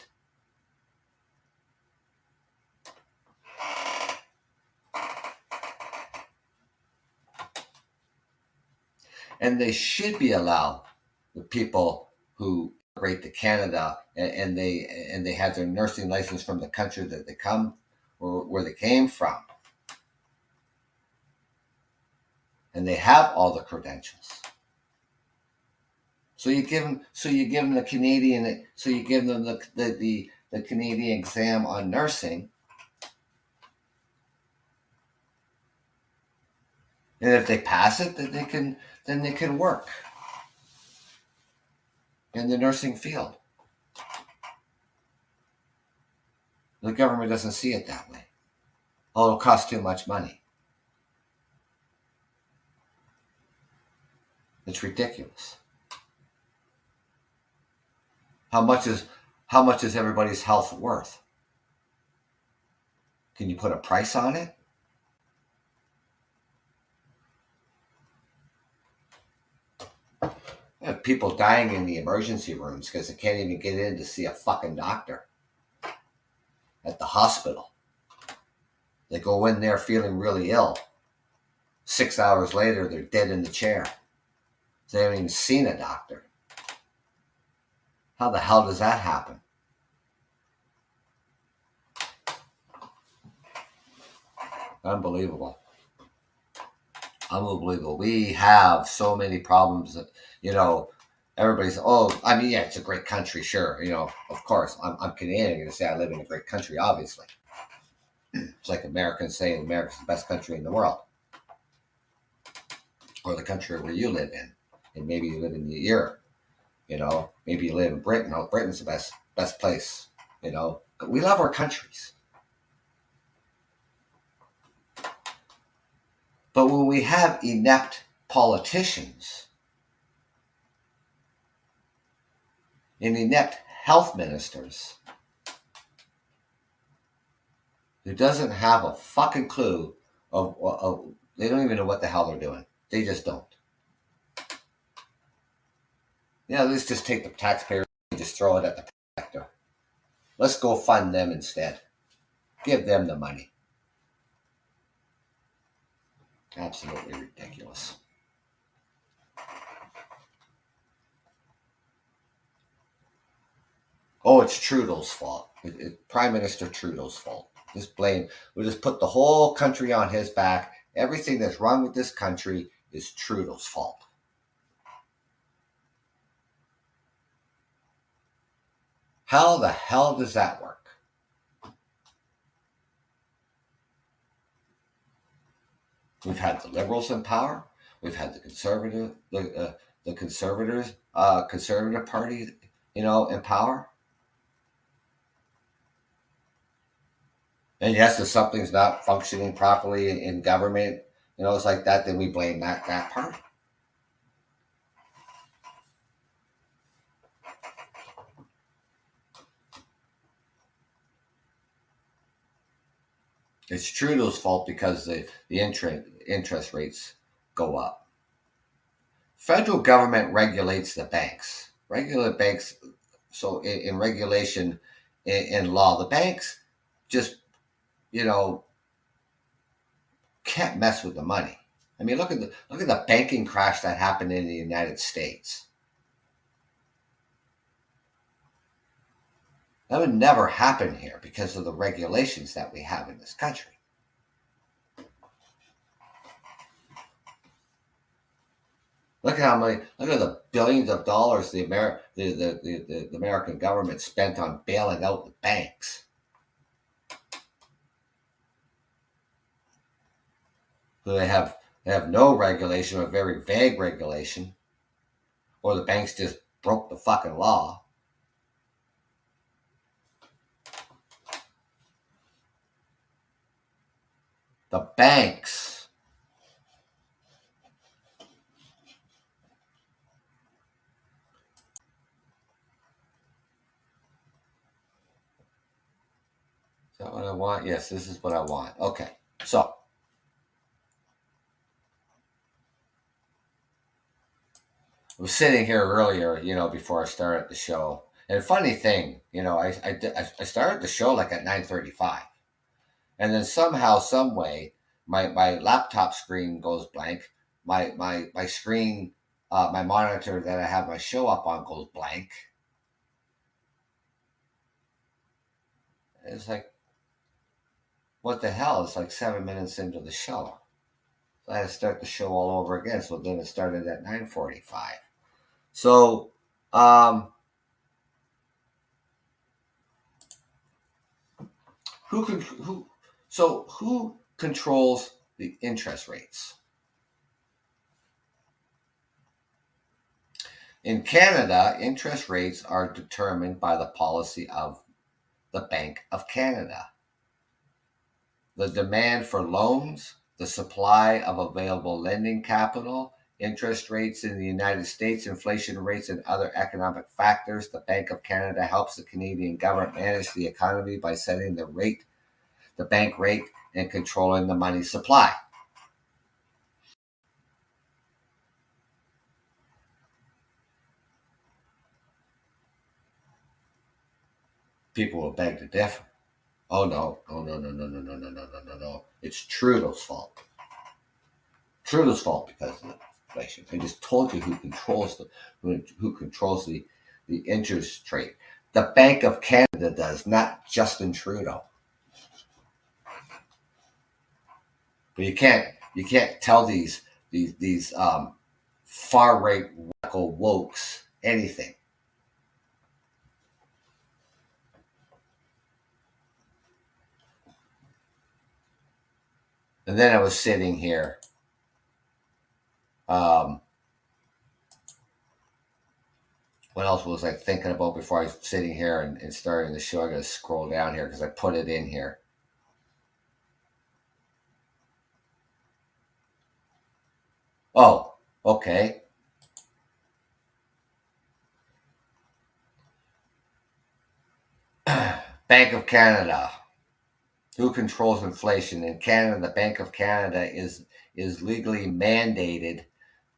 And they should be allowed, the people who migrate to Canada and they have their nursing license from the country that they come or where they came from. And they have all the credentials. So you give them the Canadian, so you give them the Canadian exam on nursing. And if they pass it, then they can work in the nursing field. The government doesn't see it that way. Oh, it'll cost too much money. It's ridiculous. How much is everybody's health worth? Can you put a price on it? You have people dying in the emergency rooms because they can't even get in to see a fucking doctor at the hospital. They go in there feeling really ill. 6 hours later, they're dead in the chair. They haven't even seen a doctor. How the hell does that happen? Unbelievable. Unbelievable. We have so many problems that, everybody's, yeah, it's a great country, sure. Of course, I'm Canadian. I'm going to say I live in a great country, obviously. It's like Americans saying America's the best country in the world, or the country where you live in. And maybe you live in Europe, maybe you live in Britain. Oh, Britain's the best place, We love our countries. But when we have inept politicians and inept health ministers who doesn't have a fucking clue of they don't even know what the hell they're doing. They just don't. Let's just take the taxpayers and just throw it at the sector. Let's go fund them instead. Give them the money. Absolutely ridiculous. Oh, it's Trudeau's fault. It's Prime Minister Trudeau's fault. We'll just put the whole country on his back. Everything that's wrong with this country is Trudeau's fault. How the hell does that work? We've had the Liberals in power. We've had the Conservative Party, in power. And yes, if something's not functioning properly in government, it's like that, then we blame that party. It's Trudeau's fault because the interest rates go up. Federal government regulates the banks. Regulate banks. So in regulation, in law, the banks just, can't mess with the money. I mean, look at the banking crash that happened in the United States. That would never happen here because of the regulations that we have in this country. Look at the billions of dollars the American government spent on bailing out the banks. So they have no regulation, or very vague regulation, or the banks just broke the fucking law. The banks. Is that what I want? Yes, this is what I want. Okay, so I was sitting here earlier, before I started the show. And funny thing, I started the show like at 9:35, and then somehow, some way, my laptop screen goes blank. My screen, my monitor that I have my show up on goes blank. It's like, what the hell? It's like 7 minutes into the show. So I had to start the show all over again. So then it started at 9:45. So, who controls the interest rates? In Canada, interest rates are determined by the policy of the Bank of Canada. The demand for loans, the supply of available lending capital, interest rates in the United States, inflation rates, and other economic factors. The Bank of Canada helps the Canadian government manage the economy by setting the bank rate, and controlling the money supply. People will beg to differ. Oh no. It's Trudeau's fault. Trudeau's fault because of the inflation. I just told you who controls the the interest rate. The Bank of Canada does, not Justin Trudeau. But you can't tell these far right radical wokes anything. And then I was sitting here. What else was I thinking about before I was sitting here and starting the show? I got to scroll down here because I put it in here. Oh, okay. Bank of Canada. Who controls inflation? In Canada, the Bank of Canada is legally mandated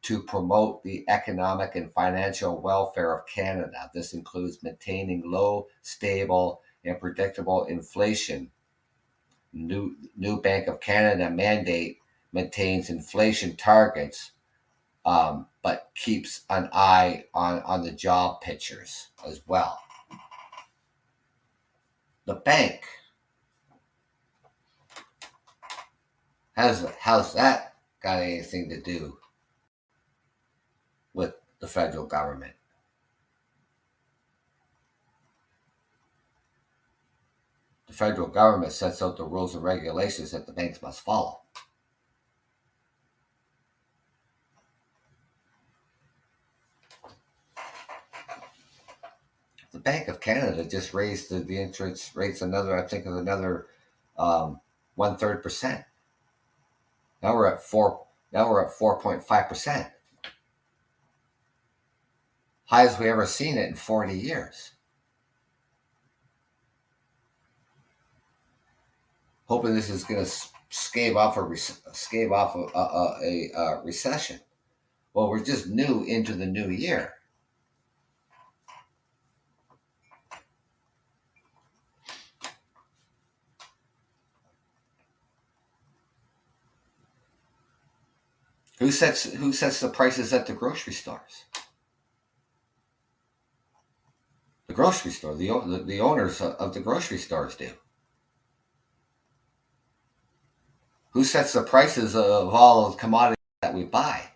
to promote the economic and financial welfare of Canada. This includes maintaining low, stable, and predictable inflation. New Bank of Canada mandate maintains inflation targets, but keeps an eye on the job pictures as well. The bank, how's that got anything to do with the federal government? The federal government sets out the rules and regulations that the banks must follow. The Bank of Canada just raised the interest rates another, I think, of another 1/3%. Now we're at 4.5%. Highest we ever seen it in 40 years. Hoping this is going to scave off a recession. Well, we're just new into the new year. Who sets the prices at the grocery stores? The grocery store, the owners of the grocery stores do. Who sets the prices of all of the commodities that we buy?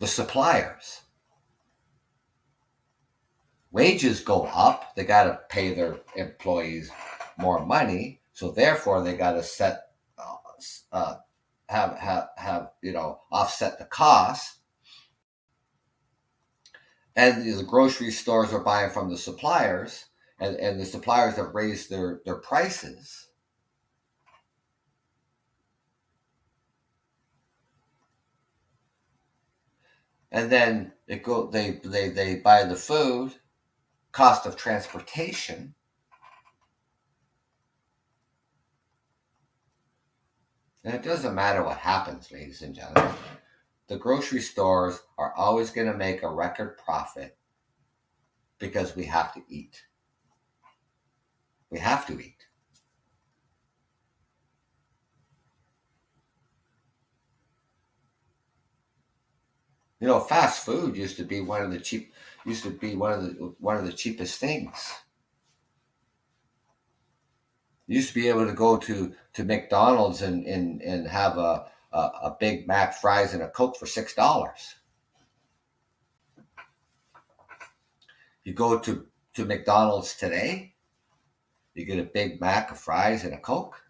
The suppliers. Wages go up. They got to pay their employees more money, so therefore they got to set have offset the cost. And the grocery stores are buying from the suppliers, and the suppliers have raised their prices. And then they buy the food, cost of transportation. And it doesn't matter what happens, ladies and gentlemen. The grocery stores are always going to make a record profit because we have to eat. We have to eat. Fast food used to be one of the cheapest things. You used to be able to go to McDonald's and have a Big Mac, fries, and a Coke for $6. You go to McDonald's today, you get a Big Mac, a fries, and a Coke.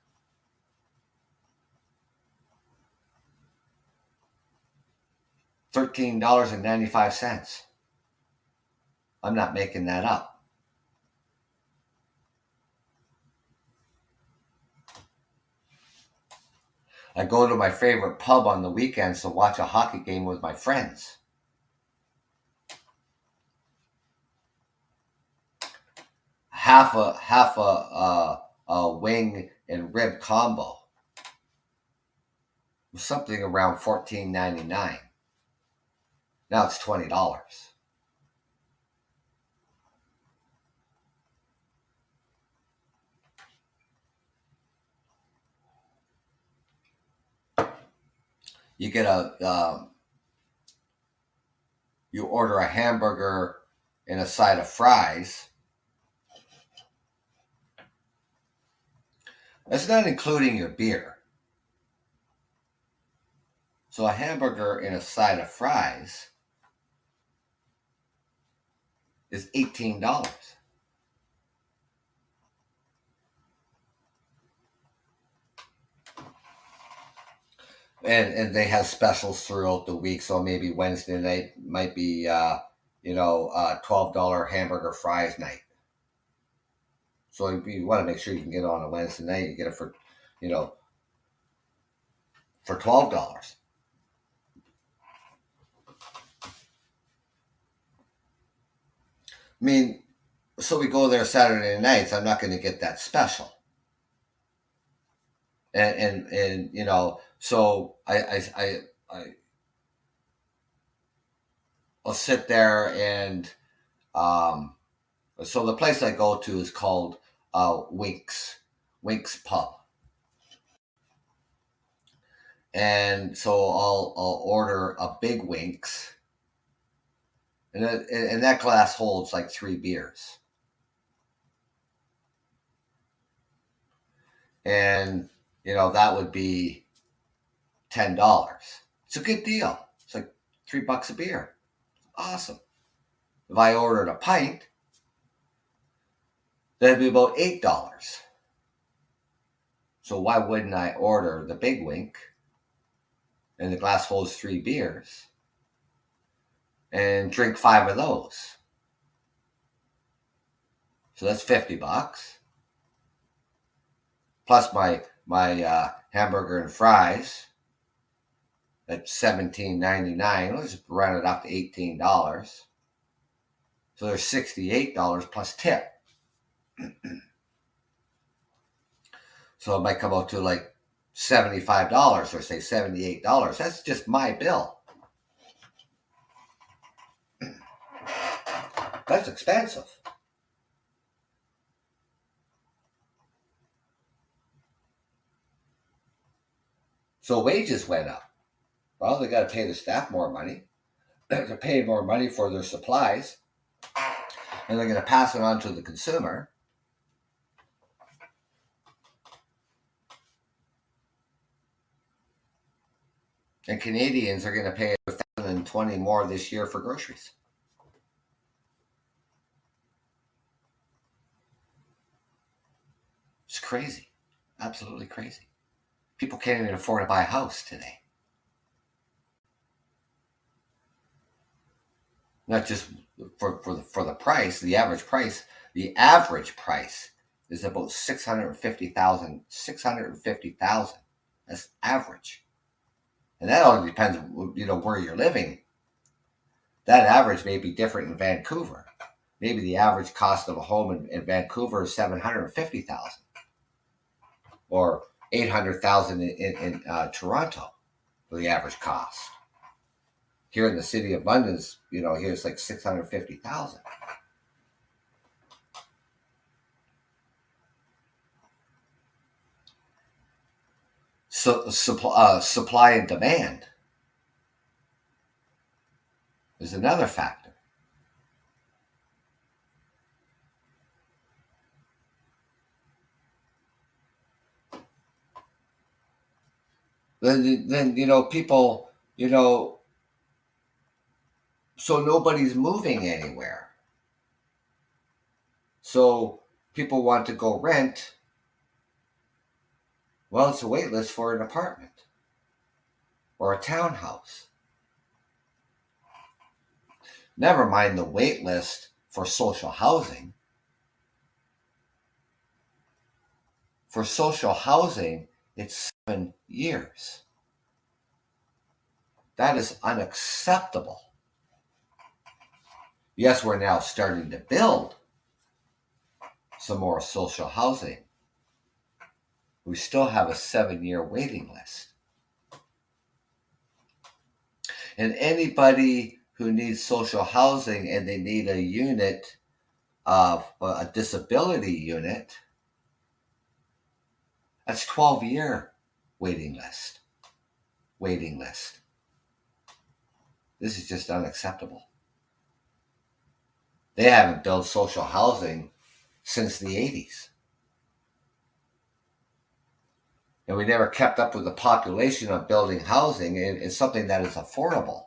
$13.95. I'm not making that up. I go to my favorite pub on the weekends to watch a hockey game with my friends. Half a wing and rib combo was something around $14.99. Now it's $20. You get you order a hamburger and a side of fries. That's not including your beer. So a hamburger and a side of fries is $18. And they have specials throughout the week. So maybe Wednesday night might be $12 hamburger fries night. So you want to make sure you can get it on a Wednesday night. You get it for you know for $12. I mean, so we go there Saturday nights. I'm not going to get that special. And so I'll sit there and so the place I go to is called Winks Pub, and so I'll order a big Winks, and that glass holds like 3 beers, and that would be $10. It's a good deal. It's like $3 a beer. Awesome. If I ordered a pint, that'd be about $8. So why wouldn't I order the big Wink, and the glass holds 3 beers, and drink 5 of those? So that's $50. Plus my hamburger and fries at $17.99. Let's round it up to $18. So there's $68 plus tip. So it might come out to like $75 or say $78. That's just my bill. That's expensive. So wages went up. Well, they got to pay the staff more money. They're paying more money for their supplies, and they're going to pass it on to the consumer. And Canadians are going to pay $1,020 more this year for groceries. It's crazy. Absolutely crazy. People can't even afford to buy a house today. Not just for the price, the average price. The average price is about 650,000. 650,000. That's average. And that all depends on where you're living. That average may be different in Vancouver. Maybe the average cost of a home in Vancouver is 750,000, or 800,000 in Toronto for the average cost. Here in the city of London's, here it's like 650,000. So supply and demand is another factor. Then people, so nobody's moving anywhere. So people want to go rent. Well, it's a wait list for an apartment or a townhouse. Never mind the wait list for social housing. For social housing, it's 7 years. That is unacceptable. Yes, we're now starting to build some more social housing. We still have a 7-year waiting list. And anybody who needs social housing and they need a unit of a disability unit, that's 12-year waiting list. This is just unacceptable. They haven't built social housing since the 80s. And we never kept up with the population of building housing. It's something that is affordable.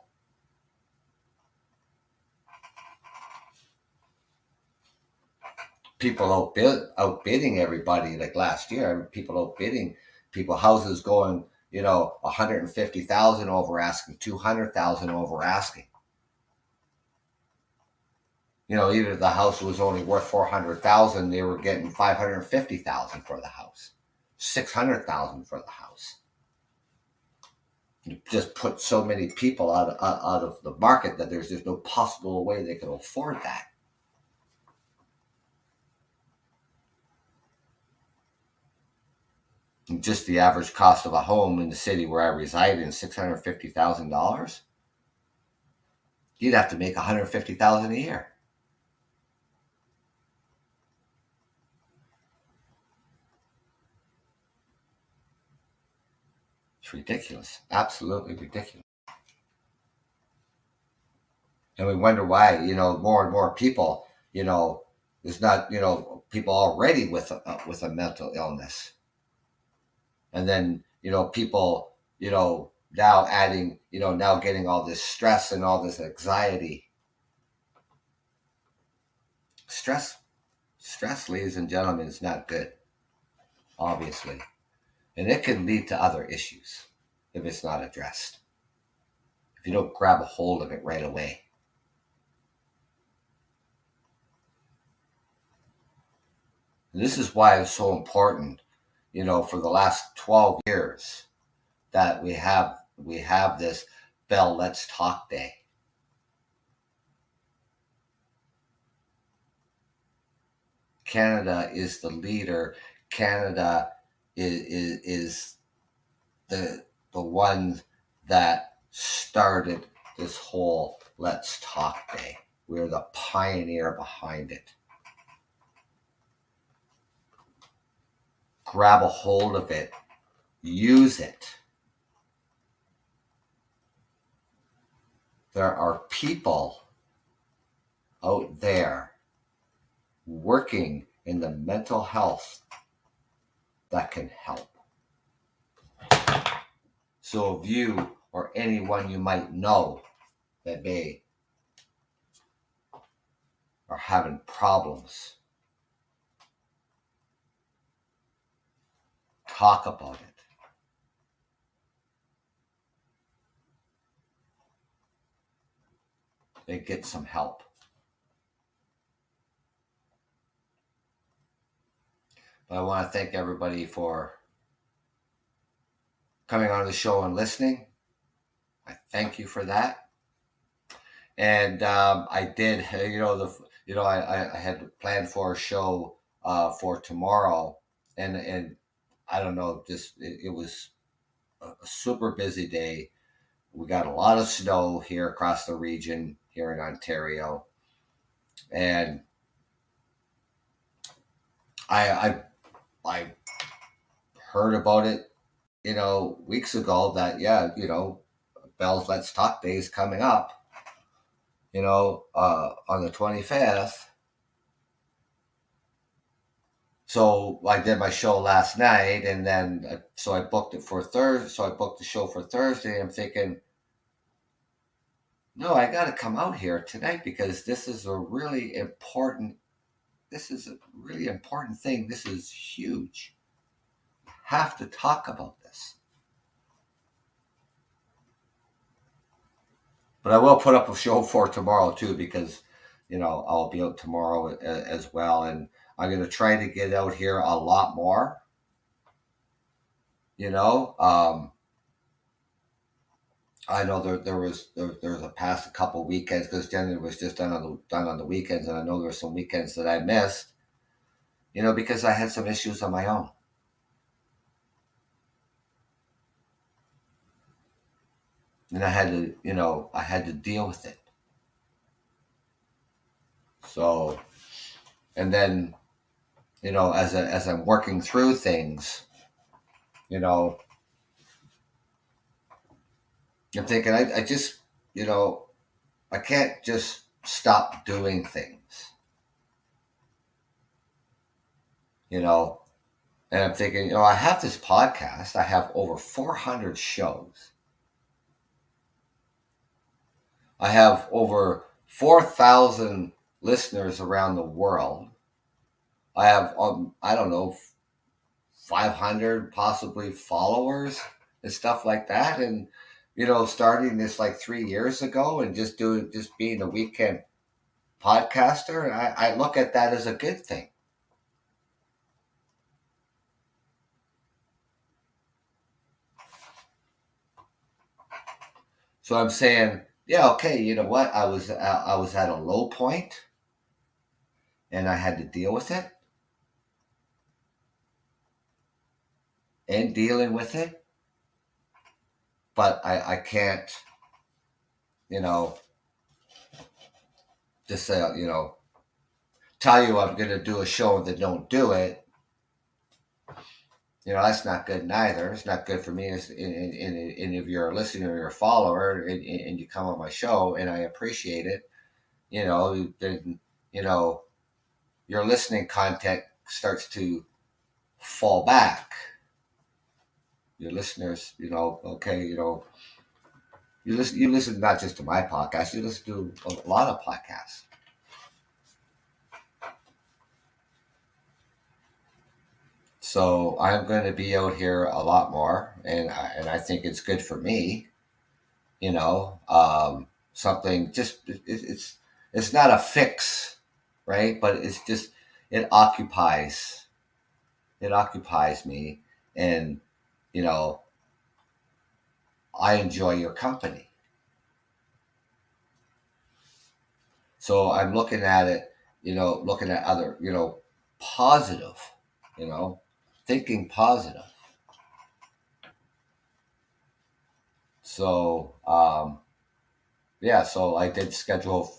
People outbidding everybody like last year. People outbidding people, houses going, 150,000 over asking, 200,000 over asking. Even if the house was only worth 400,000, they were getting 550,000 for the house, 600,000 for the house. You just put so many people out of the market that there's just no possible way they could afford that. And just the average cost of a home in the city where I reside in, $650,000. You'd have to make $150,000 a year. It's ridiculous, absolutely ridiculous. And we wonder why, more and more people, there's not, people already with a mental illness. And then, people, now adding, now getting all this stress and all this anxiety. Stress, ladies and gentlemen, is not good, obviously. And it can lead to other issues if it's not addressed, if you don't grab a hold of it right away. And this is why it's so important, for the last 12 years that we have this Bell Let's Talk Day. Canada is the leader. Canada is the one that started this whole Let's Talk Day. We're the pioneer behind it. Grab a hold of it. Use it. There are people out there working in the mental health that can help. So if you or anyone you might know that may are having problems, talk about it. And get some help. But I want to thank everybody for coming on the show and listening. I thank you for that. And I did, I had planned for a show for tomorrow, and I don't know, just it was a super busy day. We got a lot of snow here across the region here in Ontario, and I heard about it, weeks ago that Bell's Let's Talk Day is coming up, on the 25th. So I did my show last night, and then so I booked it for Thursday. So I booked the show for Thursday. I'm thinking, no, I got to come out here tonight because this is a really important. This is a really important thing. This is huge. Have to talk about this. But I will put up a show for tomorrow too, because I'll be out tomorrow as well, and I'm going to try to get out here a lot more. I know there was a past couple weekends, because generally it was just done on the weekends, and I know there were some weekends that I missed, because I had some issues on my own. And I had to deal with it. So, and then, as I'm working through things, I'm thinking I just, I can't just stop doing things. you know, and I'm thinking, I have this podcast. I have over 400 shows. I have over 4,000 listeners around the world. I have, I don't know, 500 possibly followers and stuff like that. And, starting this like 3 years ago and just being a weekend podcaster, I look at that as a good thing. So I'm saying, yeah, okay, you know what? I was at a low point and I had to deal with it and dealing with it. But I can't, you know, just say, tell you I'm going to do a show and then don't do it. That's not good neither. It's not good for me. And if you're a listener or a follower and you come on my show and I appreciate it, then, your listening content starts to fall back. Your listeners, okay, you listen not just to my podcast, you listen to a lot of podcasts. So I'm going to be out here a lot more, and I think it's good for me. Something just it's not a fix, right? But it's just it occupies me, and I enjoy your company. So I'm looking at it, looking at other, positive, thinking positive. So, yeah, so I did schedule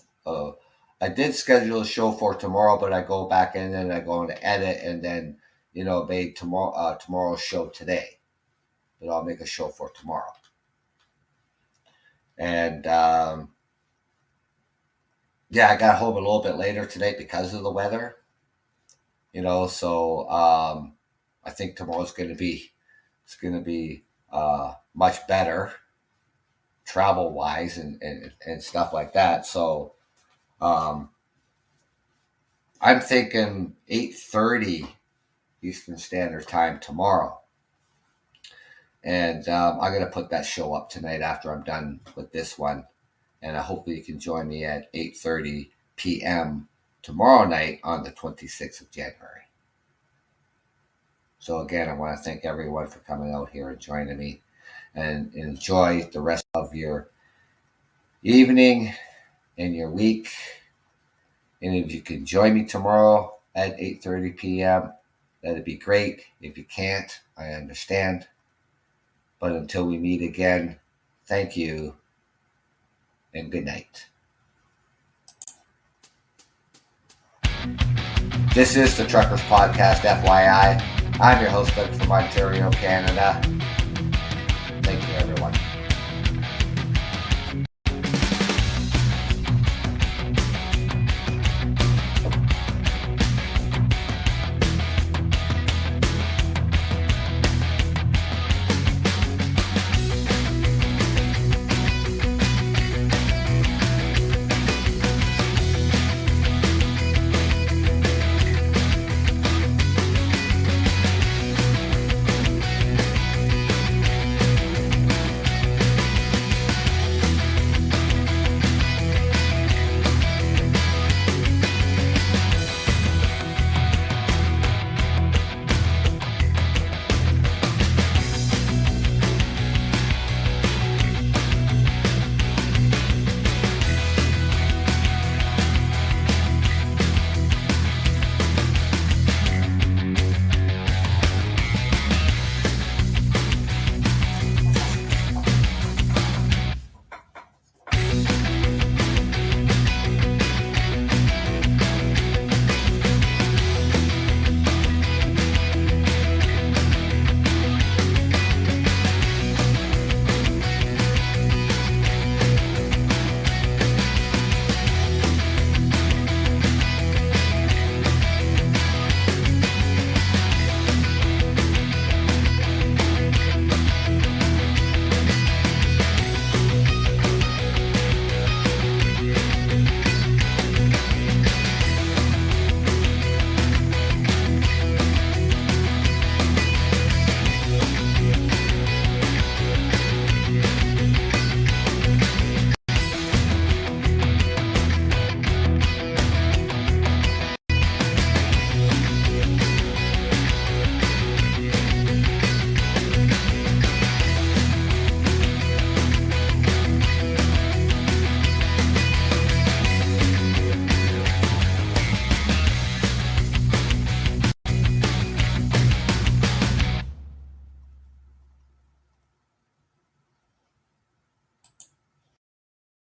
a show for tomorrow, but I go back in and I go into edit and then, make tomorrow's show today. But I'll make a show for tomorrow. And, yeah, I got home a little bit later today because of the weather, so, I think tomorrow's going to be, much better travel wise and stuff like that. So, I'm thinking 8:30 Eastern Standard Time tomorrow. And I'm going to put that show up tonight after I'm done with this one. And I hope you can join me at 8:30 p.m. tomorrow night on the 26th of January. So again, I want to thank everyone for coming out here and joining me, and enjoy the rest of your evening and your week. And if you can join me tomorrow at 8:30 p.m., that'd be great. If you can't, I understand. But until we meet again, thank you and good night. This is the Truckers Podcast, FYI. I'm your host, Doug from Ontario, Canada.